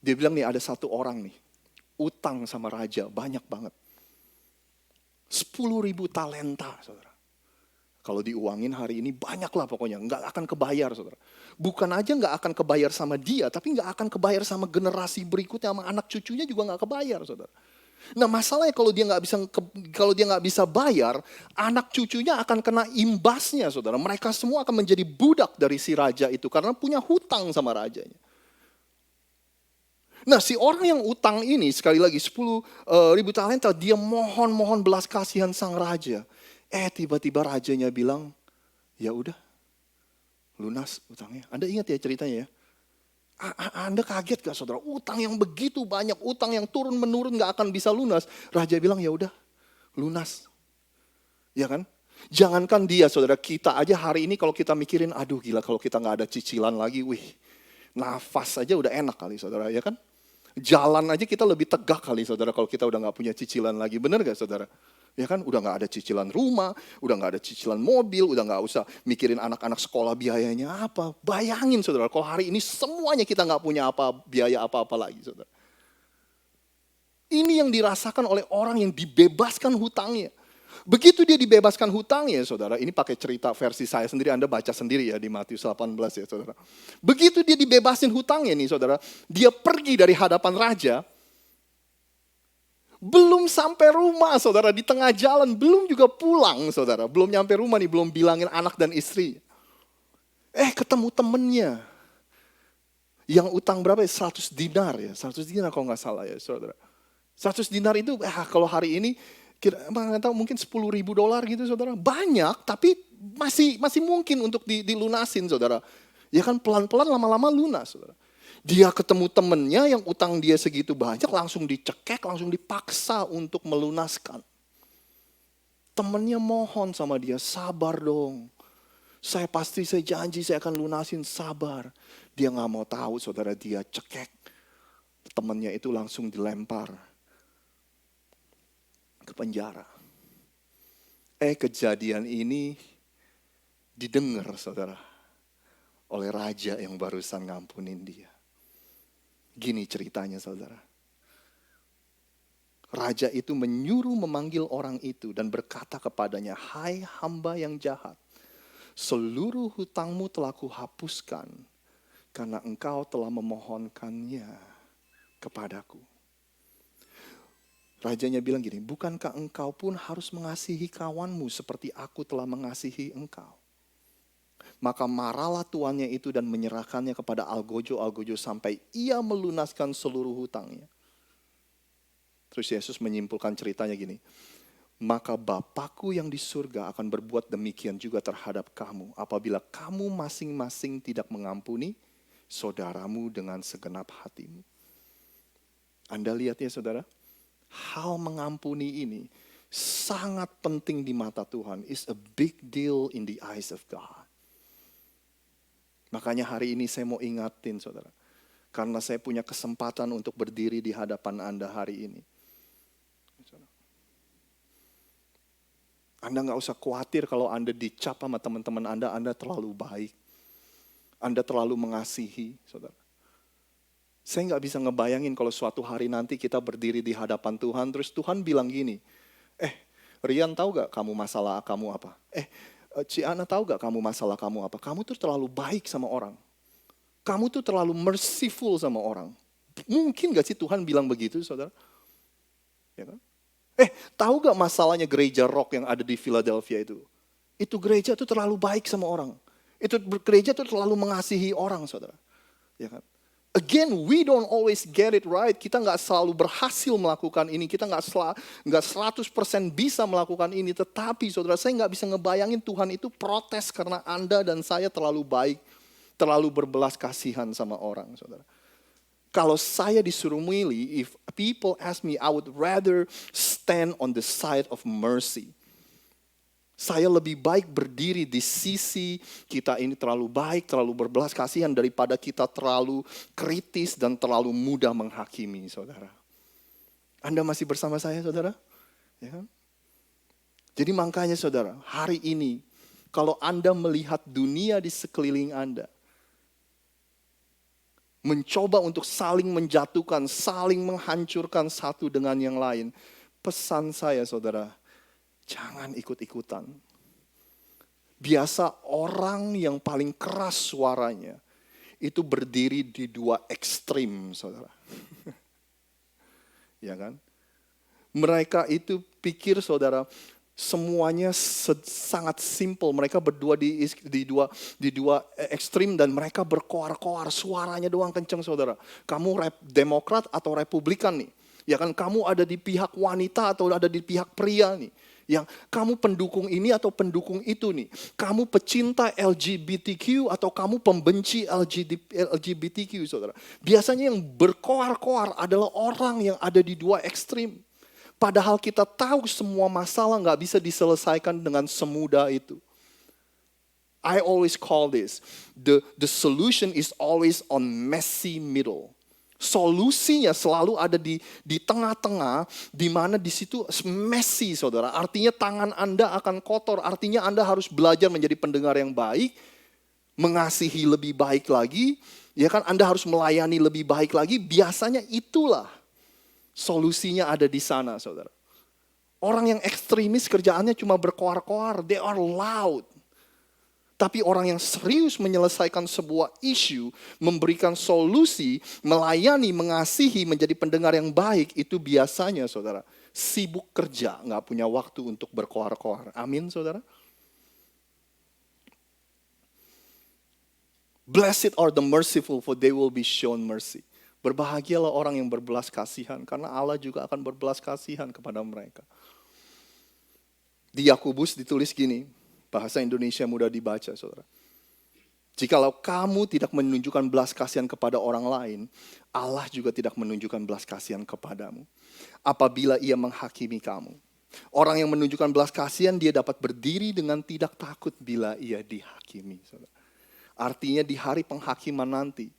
Dia bilang nih, ada satu orang nih, utang sama raja, banyak banget. 10.000 talenta, saudara. Kalau diuangin hari ini banyak lah pokoknya, nggak akan kebayar, saudara. Bukan aja nggak akan kebayar sama dia, tapi nggak akan kebayar sama generasi berikutnya, sama anak cucunya juga nggak kebayar, saudara. Nah masalahnya kalau dia nggak bisa bayar, anak cucunya akan kena imbasnya, saudara. Mereka semua akan menjadi budak dari si raja itu karena punya hutang sama rajanya. Nah si orang yang utang ini, sekali lagi 10.000 talenta, dia mohon belas kasihan sang raja. Tiba-tiba rajanya bilang, ya udah, lunas utangnya. Anda ingat ya ceritanya ya? Anda kaget gak, saudara? Utang yang begitu banyak, utang yang turun menurun gak akan bisa lunas. Raja bilang, ya udah, lunas. Ya kan? Jangankan dia, saudara, kita aja hari ini kalau kita mikirin, aduh gila kalau kita gak ada cicilan lagi, nafas aja udah enak kali, saudara, ya kan? Jalan aja kita lebih tegak kali, saudara, kalau kita udah gak punya cicilan lagi. Bener gak, saudara? Ya kan, udah gak ada cicilan rumah, udah gak ada cicilan mobil, udah gak usah mikirin anak-anak sekolah biayanya apa. Bayangin, saudara, kalau hari ini semuanya kita gak punya biaya apa-apa lagi, saudara. Ini yang dirasakan oleh orang yang dibebaskan hutangnya. Begitu dia dibebaskan hutangnya, saudara, ini pakai cerita versi saya sendiri, Anda baca sendiri ya di Matius 18 ya, saudara. Begitu dia dibebasin hutangnya nih, saudara, dia pergi dari hadapan raja. Belum sampai rumah, saudara, di tengah jalan, belum juga pulang, saudara. Belum nyampe rumah nih, belum bilangin anak dan istri. Ketemu temennya. Yang utang berapa ya? 100 dinar ya. 100 dinar kalau nggak salah ya, saudara. 100 dinar itu, kalau hari ini, nggak tahu mungkin $10.000 gitu, saudara. Banyak, tapi masih mungkin untuk dilunasin, saudara. Ya kan pelan-pelan lama-lama lunas, saudara. Dia ketemu temennya yang utang dia segitu banyak, langsung dicekek, langsung dipaksa untuk melunaskan. Temennya mohon sama dia, sabar dong. Saya janji saya akan lunasin, sabar. Dia gak mau tahu, saudara, dia cekek. Temennya itu langsung dilempar ke penjara. Kejadian ini didengar, saudara, oleh raja yang barusan ngampunin dia. Gini ceritanya, saudara. Raja itu menyuruh memanggil orang itu dan berkata kepadanya, hai hamba yang jahat, seluruh hutangmu telah kuhapuskan karena engkau telah memohonkannya kepadaku. Rajanya bilang gini, bukankah engkau pun harus mengasihi kawanmu seperti aku telah mengasihi engkau? Maka marahlah tuannya itu dan menyerahkannya kepada algojo sampai ia melunaskan seluruh hutangnya. Terus Yesus menyimpulkan ceritanya gini. Maka Bapakku yang di surga akan berbuat demikian juga terhadap kamu. Apabila kamu masing-masing tidak mengampuni saudaramu dengan segenap hatimu. Anda lihat ya, saudara. Hal mengampuni ini sangat penting di mata Tuhan. It's a big deal in the eyes of God. Makanya hari ini saya mau ingatin saudara. Karena saya punya kesempatan untuk berdiri di hadapan Anda hari ini. Anda gak usah khawatir kalau Anda dicap sama teman-teman Anda terlalu baik. Anda terlalu mengasihi, saudara. Saya gak bisa ngebayangin kalau suatu hari nanti kita berdiri di hadapan Tuhan, terus Tuhan bilang gini, Rian tahu gak kamu masalah kamu apa? Ciana tahu gak kamu masalah kamu apa? Kamu tuh terlalu baik sama orang. Kamu tuh terlalu merciful sama orang. Mungkin gak sih Tuhan bilang begitu, saudara? Ya kan? Tahu gak masalahnya gereja rock yang ada di Philadelphia itu? Itu gereja tuh terlalu baik sama orang. Itu gereja tuh terlalu mengasihi orang, saudara. Ya kan? Again, we don't always get it right. Kita nggak selalu berhasil melakukan ini. Kita nggak 100% bisa melakukan ini. Tetapi saudara, saya nggak bisa ngebayangin Tuhan itu protes karena Anda dan saya terlalu baik. Terlalu berbelas kasihan sama orang, saudara. Kalau saya disuruh milih, if people ask me, I would rather stand on the side of mercy. Saya lebih baik berdiri di sisi kita ini terlalu baik, terlalu berbelas kasihan daripada kita terlalu kritis dan terlalu mudah menghakimi, saudara. Anda masih bersama saya, saudara? Ya kan? Jadi makanya, saudara, hari ini kalau Anda melihat dunia di sekeliling Anda, mencoba untuk saling menjatuhkan, saling menghancurkan satu dengan yang lain. Pesan saya, saudara, jangan ikut-ikutan. Biasa orang yang paling keras suaranya itu berdiri di dua ekstrim, saudara. Ya kan? Mereka itu pikir, saudara, semuanya sangat simple. Mereka berdua di dua ekstrim dan mereka berkoar-koar, suaranya doang kenceng, saudara. Kamu Demokrat atau Republikan nih. Ya kan, kamu ada di pihak wanita atau ada di pihak pria nih. Yang kamu pendukung ini atau pendukung itu nih. Kamu pecinta LGBTQ atau kamu pembenci LGBTQ, saudara. Biasanya yang berkoar-koar adalah orang yang ada di dua ekstrim. Padahal kita tahu semua masalah nggak bisa diselesaikan dengan semudah itu. I always call this, the solution is always on messy middle. Solusinya selalu ada di tengah-tengah, di mana di situ messy, saudara. Artinya tangan Anda akan kotor, artinya Anda harus belajar menjadi pendengar yang baik, mengasihi lebih baik lagi, ya kan? Anda harus melayani lebih baik lagi. Biasanya itulah solusinya ada di sana, saudara. Orang yang ekstremis kerjaannya cuma berkoar-koar, they are loud. Tapi orang yang serius menyelesaikan sebuah isu, memberikan solusi, melayani, mengasihi, menjadi pendengar yang baik, itu biasanya, saudara, sibuk kerja, nggak punya waktu untuk berkoar-koar. Amin, saudara. Blessed are the merciful, for they will be shown mercy. Berbahagialah orang yang berbelas kasihan, karena Allah juga akan berbelas kasihan kepada mereka. Di Yakobus ditulis gini, bahasa Indonesia mudah dibaca, saudara. Jikalau kamu tidak menunjukkan belas kasihan kepada orang lain, Allah juga tidak menunjukkan belas kasihan kepadamu. Apabila ia menghakimi kamu. Orang yang menunjukkan belas kasihan, dia dapat berdiri dengan tidak takut bila ia dihakimi, saudara. Artinya di hari penghakiman nanti,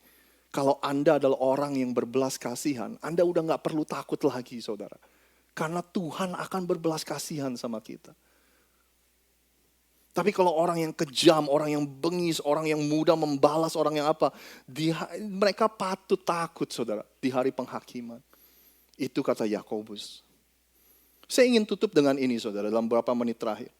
kalau Anda adalah orang yang berbelas kasihan, Anda udah gak perlu takut lagi, saudara. Karena Tuhan akan berbelas kasihan sama kita. Tapi kalau orang yang kejam, orang yang bengis, orang yang mudah membalas, orang yang apa, mereka patut takut, saudara, di hari penghakiman. Itu kata Yakobus. Saya ingin tutup dengan ini, saudara, dalam beberapa menit terakhir.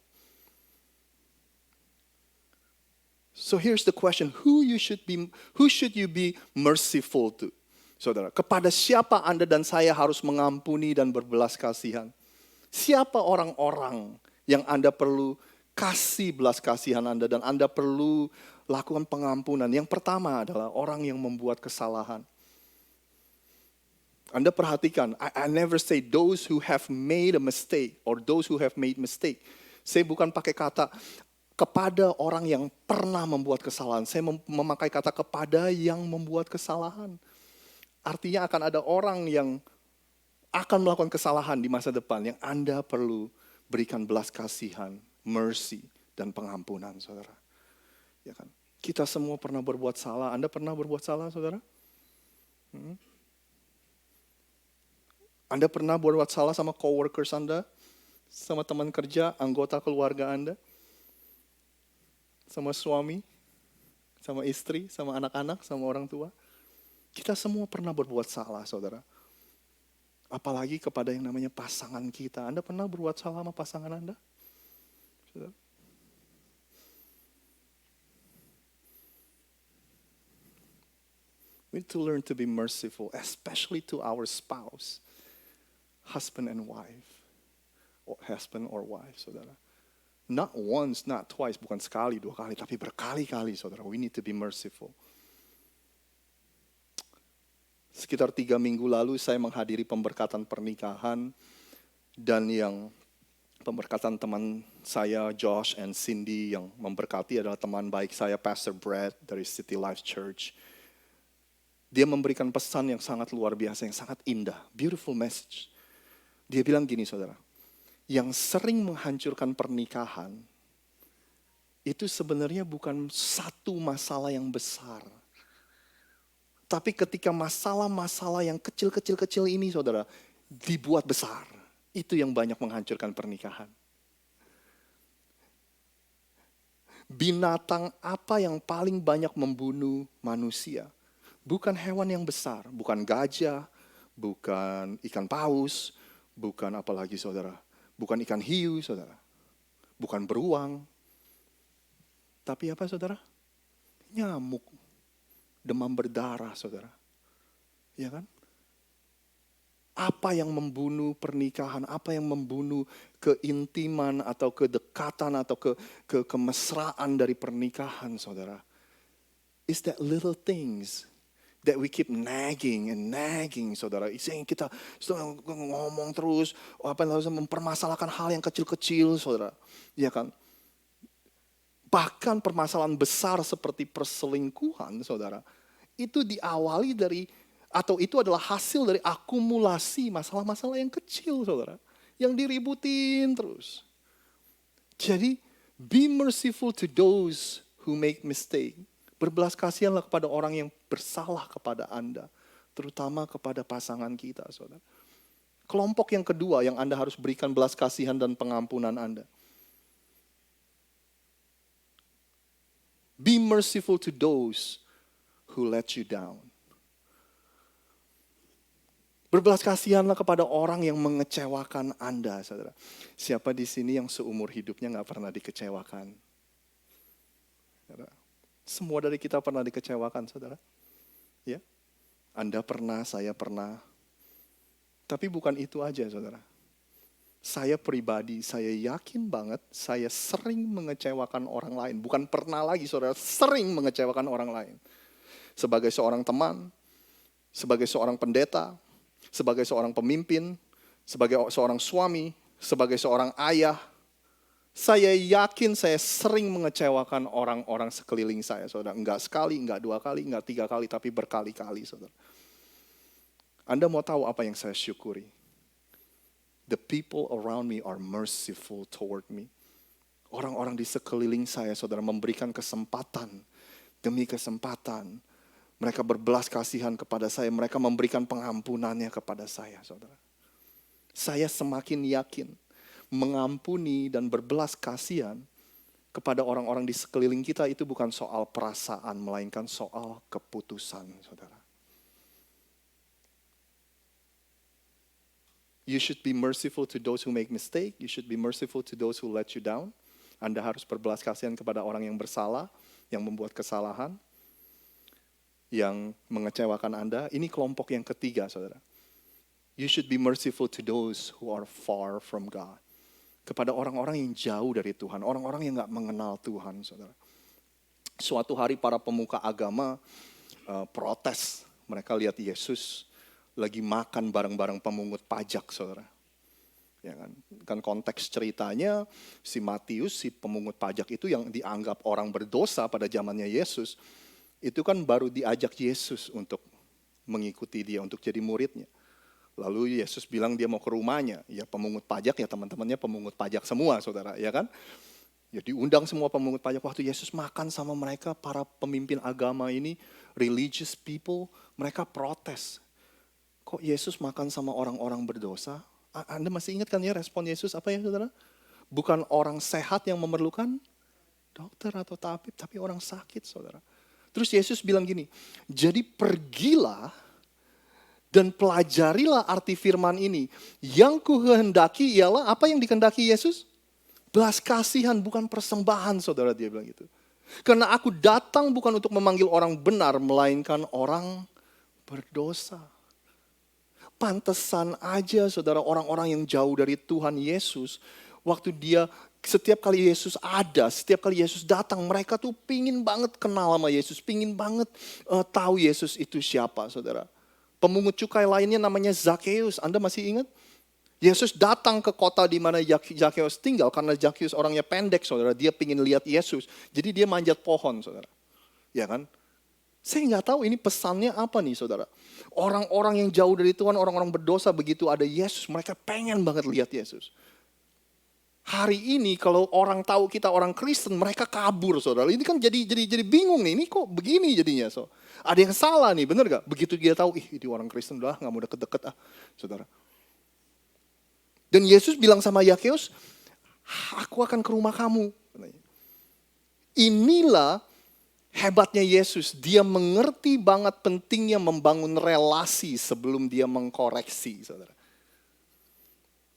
So here's the question, who should you be merciful to? Saudara, kepada siapa Anda dan saya harus mengampuni dan berbelas kasihan? Siapa orang-orang yang Anda perlu kasih belas kasihan Anda dan Anda perlu lakukan pengampunan? Yang pertama adalah orang yang membuat kesalahan. Anda perhatikan, I never say those who have made a mistake or those who have made mistake. Saya bukan pakai kata kepada orang yang pernah membuat kesalahan. Saya memakai kata kepada yang membuat kesalahan. Artinya akan ada orang yang akan melakukan kesalahan di masa depan yang Anda perlu berikan belas kasihan, mercy, dan pengampunan, saudara. Ya kan? Kita semua pernah berbuat salah. Anda pernah berbuat salah, saudara? Anda pernah berbuat salah sama coworkers Anda, sama teman kerja, anggota keluarga Anda, sama suami, sama istri, sama anak-anak, sama orang tua. Kita semua pernah berbuat salah, saudara. Apalagi kepada yang namanya pasangan kita. Anda pernah berbuat salah sama pasangan Anda? Saudara? We need to learn to be merciful, especially to our spouse, husband and wife, or husband or wife, saudara. Not once, not twice, bukan sekali, dua kali, tapi berkali-kali, saudara. We need to be merciful. Sekitar 3 minggu lalu saya menghadiri pemberkatan pernikahan, dan yang pemberkatan teman saya, Josh and Cindy, yang memberkati adalah teman baik saya, Pastor Brad dari City Life Church. Dia memberikan pesan yang sangat luar biasa, yang sangat indah, beautiful message. Dia bilang gini, saudara, yang sering menghancurkan pernikahan, itu sebenarnya bukan satu masalah yang besar. Tapi ketika masalah-masalah yang kecil-kecil ini, saudara, dibuat besar, itu yang banyak menghancurkan pernikahan. Binatang apa yang paling banyak membunuh manusia? Bukan hewan yang besar, bukan gajah, bukan ikan paus, bukan apalagi, saudara, bukan ikan hiu, saudara, bukan beruang. Tapi apa, saudara? Nyamuk, demam berdarah, saudara. Ya kan? Apa yang membunuh pernikahan, apa yang membunuh keintiman atau kedekatan atau kemesraan dari pernikahan, saudara? Is that little things that we keep nagging, saudara. Yang kita ngomong terus, mempermasalahkan hal yang kecil-kecil, saudara. Ya kan? Bahkan permasalahan besar seperti perselingkuhan, saudara, itu diawali dari, atau itu adalah hasil dari akumulasi masalah-masalah yang kecil, saudara. Yang diributin terus. Jadi, be merciful to those who make mistake. Berbelas kasihanlah kepada orang yang bersalah kepada Anda. Terutama kepada pasangan kita, saudara. Kelompok yang kedua yang Anda harus berikan belas kasihan dan pengampunan Anda. Be merciful to those who let you down. Berbelas kasihanlah kepada orang yang mengecewakan Anda, saudara. Siapa di sini yang seumur hidupnya gak pernah dikecewakan? Saudara. Semua dari kita pernah dikecewakan, saudara. Ya, Anda pernah, saya pernah. Tapi bukan itu aja, saudara. Saya pribadi, saya yakin banget, saya sering mengecewakan orang lain. Bukan pernah lagi, saudara, sering mengecewakan orang lain. Sebagai seorang teman, sebagai seorang pendeta, sebagai seorang pemimpin, sebagai seorang suami, sebagai seorang ayah, saya yakin saya sering mengecewakan orang-orang sekeliling saya, saudara. Enggak sekali, enggak 2 kali, enggak 3 kali, tapi berkali-kali, saudara. Anda mau tahu apa yang saya syukuri? The people around me are merciful toward me. Orang-orang di sekeliling saya, saudara, memberikan kesempatan demi kesempatan. Mereka berbelas kasihan kepada saya, mereka memberikan pengampunannya kepada saya, saudara. Saya semakin yakin mengampuni dan berbelas kasihan kepada orang-orang di sekeliling kita itu bukan soal perasaan, melainkan soal keputusan, saudara. You should be merciful to those who make mistake. You should be merciful to those who let you down. Anda harus berbelas kasihan kepada orang yang bersalah, yang membuat kesalahan, yang mengecewakan Anda. Ini kelompok yang ketiga, saudara. You should be merciful to those who are far from God. Kepada orang-orang yang jauh dari Tuhan, orang-orang yang gak mengenal Tuhan, saudara. Suatu hari para pemuka agama protes. Mereka lihat Yesus lagi makan bareng-bareng pemungut pajak, saudara. Ya kan konteks ceritanya si Matius, si pemungut pajak itu yang dianggap orang berdosa pada zamannya Yesus, itu kan baru diajak Yesus untuk mengikuti dia, untuk jadi muridnya. Lalu Yesus bilang dia mau ke rumahnya. Ya pemungut pajak, ya teman-temannya pemungut pajak semua, saudara, ya kan? Ya diundang semua pemungut pajak. Waktu Yesus makan sama mereka, para pemimpin agama ini, religious people, mereka protes. Kok Yesus makan sama orang-orang berdosa? Anda masih ingat kan ya respon Yesus apa ya, saudara? Bukan orang sehat yang memerlukan dokter atau tabib, tapi orang sakit, saudara. Terus Yesus bilang gini, jadi pergilah dan pelajarilah arti firman ini. Yang kuhendaki ialah apa yang dikehendaki Yesus? Belas kasihan, bukan persembahan, saudara, dia bilang gitu. Karena aku datang bukan untuk memanggil orang benar, melainkan orang berdosa. Pantesan aja, saudara, orang-orang yang jauh dari Tuhan Yesus, waktu setiap kali Yesus ada, setiap kali Yesus datang, mereka tuh pingin banget kenal sama Yesus, pingin banget tahu Yesus itu siapa, saudara. Pemungut cukai lainnya namanya Zakheus, Anda masih ingat? Yesus datang ke kota di mana Zakheus tinggal karena Zakheus orangnya pendek, saudara. Dia pingin lihat Yesus, jadi dia manjat pohon, saudara. Ya kan? Saya nggak tahu ini pesannya apa nih, saudara. Orang-orang yang jauh dari Tuhan, orang-orang berdosa, begitu ada Yesus, mereka pengen banget lihat Yesus. Hari ini kalau orang tahu kita orang Kristen, mereka kabur, saudara. Ini kan jadi bingung nih, ini kok begini jadinya, so. Ada yang salah nih, bener gak? Begitu dia tahu, ini orang Kristen, udah gak mau deket-deket saudara. Dan Yesus bilang sama Zakheus, aku akan ke rumah kamu. Inilah hebatnya Yesus, dia mengerti banget pentingnya membangun relasi sebelum dia mengkoreksi, saudara.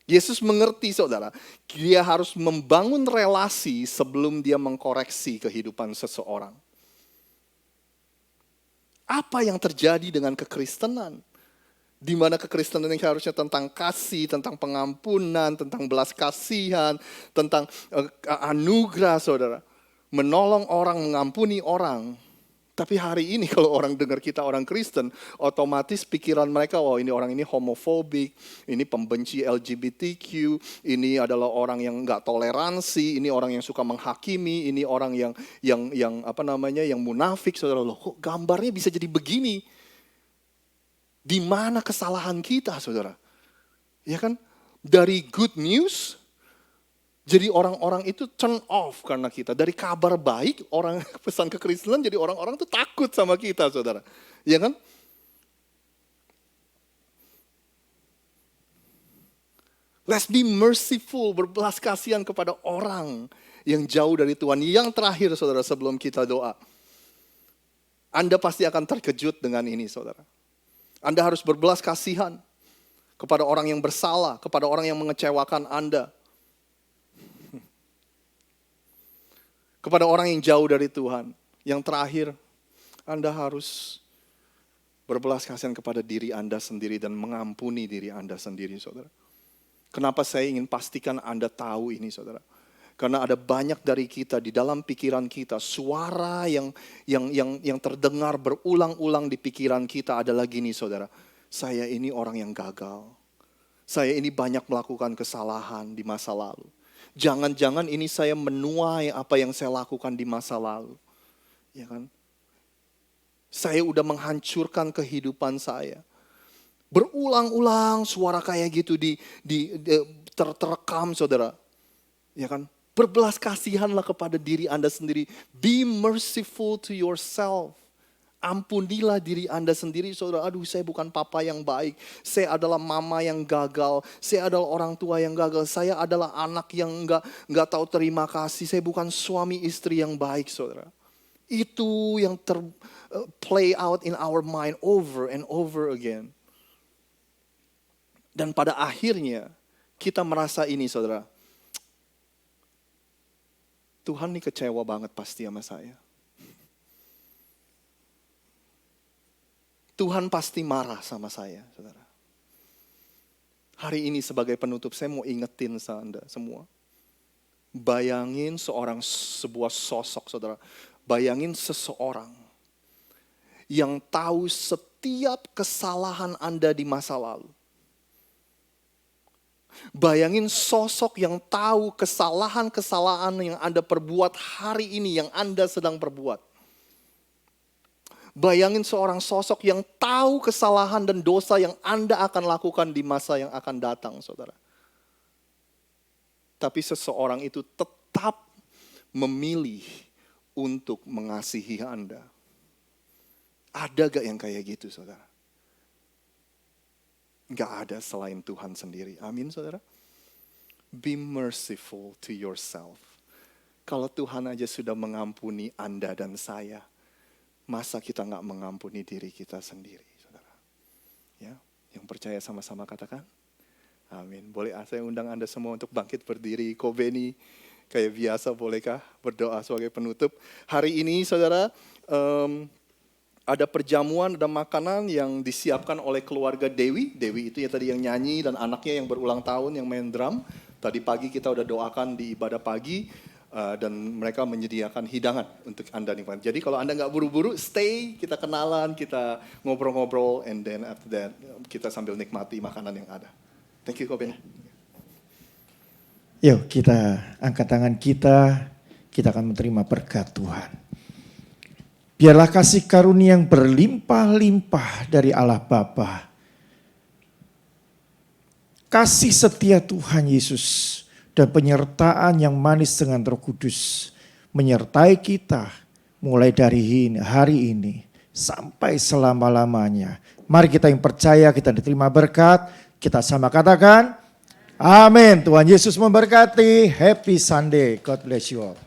Yesus mengerti, saudara, dia harus membangun relasi sebelum dia mengkoreksi kehidupan seseorang. Apa yang terjadi dengan kekristenan? Di mana kekristenan yang harusnya tentang kasih, tentang pengampunan, tentang belas kasihan, tentang anugerah, saudara. Menolong orang, mengampuni orang. Tapi hari ini kalau orang dengar kita orang Kristen, otomatis pikiran mereka, wah ini orang ini homofobik, ini pembenci LGBTQ, ini adalah orang yang nggak toleransi, ini orang yang suka menghakimi, ini orang yang munafik, saudara. Loh, kok gambarnya bisa jadi begini? Di mana kesalahan kita, saudara? Ya kan? Dari good news, jadi orang-orang itu turn off karena kita. Dari kabar baik, orang pesan kekristenan, jadi orang-orang tuh takut sama kita, saudara. Ya kan? Let's be merciful, berbelas kasihan kepada orang yang jauh dari Tuhan. Yang terakhir, saudara, sebelum kita doa. Anda pasti akan terkejut dengan ini, saudara. Anda harus berbelas kasihan kepada orang yang bersalah, kepada orang yang mengecewakan Anda. Kepada orang yang jauh dari Tuhan. Yang terakhir, Anda harus berbelas kasihan kepada diri Anda sendiri dan mengampuni diri Anda sendiri, saudara. Kenapa saya ingin pastikan Anda tahu ini, saudara? Karena ada banyak dari kita di dalam pikiran kita, suara yang terdengar berulang-ulang di pikiran kita adalah gini, saudara. Saya ini orang yang gagal. Saya ini banyak melakukan kesalahan di masa lalu. Jangan-jangan ini saya menuai apa yang saya lakukan di masa lalu. Ya kan? Saya udah menghancurkan kehidupan saya. Berulang-ulang suara kayak gitu terekam, saudara. Ya kan? Berbelas kasihanlah kepada diri Anda sendiri. Be merciful to yourself. Ampunilah diri Anda sendiri, saudara. Aduh, saya bukan papa yang baik. Saya adalah mama yang gagal. Saya adalah orang tua yang gagal. Saya adalah anak yang nggak tahu terima kasih. Saya bukan suami istri yang baik, saudara. Itu yang play out in our mind over and over again. Dan pada akhirnya kita merasa ini, saudara. Tuhan nih kecewa banget pasti sama saya. Tuhan pasti marah sama saya, saudara. Hari ini sebagai penutup saya mau ingetin sama Anda semua. Bayangin sebuah sosok, saudara. Bayangin seseorang yang tahu setiap kesalahan Anda di masa lalu. Bayangin sosok yang tahu kesalahan-kesalahan yang Anda perbuat hari ini, yang Anda sedang perbuat. Bayangin seorang sosok yang tahu kesalahan dan dosa yang Anda akan lakukan di masa yang akan datang, saudara. Tapi seseorang itu tetap memilih untuk mengasihi Anda. Ada gak yang kayak gitu, saudara? Gak ada selain Tuhan sendiri. Amin, saudara. Be merciful to yourself. Kalau Tuhan aja sudah mengampuni Anda dan saya, masa kita gak mengampuni diri kita sendiri, saudara? Ya, yang percaya sama-sama katakan. Amin. Boleh saya undang Anda semua untuk bangkit berdiri. Ko Beni, kayak biasa bolehkah berdoa sebagai penutup? Hari ini, saudara, ada perjamuan, ada makanan yang disiapkan oleh keluarga Dewi. Dewi itu ya tadi yang nyanyi dan anaknya yang berulang tahun yang main drum. Tadi pagi kita udah doakan di ibadah pagi dan mereka menyediakan hidangan untuk Anda nikmati. Jadi kalau Anda nggak buru-buru, stay, kita kenalan, kita ngobrol-ngobrol, and then after that kita sambil nikmati makanan yang ada. Thank you, Koben. Yuk kita angkat tangan kita akan menerima berkat Tuhan. Biarlah kasih karunia yang berlimpah-limpah dari Allah Bapa, kasih setia Tuhan Yesus, dan penyertaan yang manis dengan Roh Kudus menyertai kita mulai dari hari ini sampai selama-lamanya. Mari kita yang percaya kita diterima berkat, kita sama katakan, amin. Tuhan Yesus memberkati. Happy Sunday. God bless you all.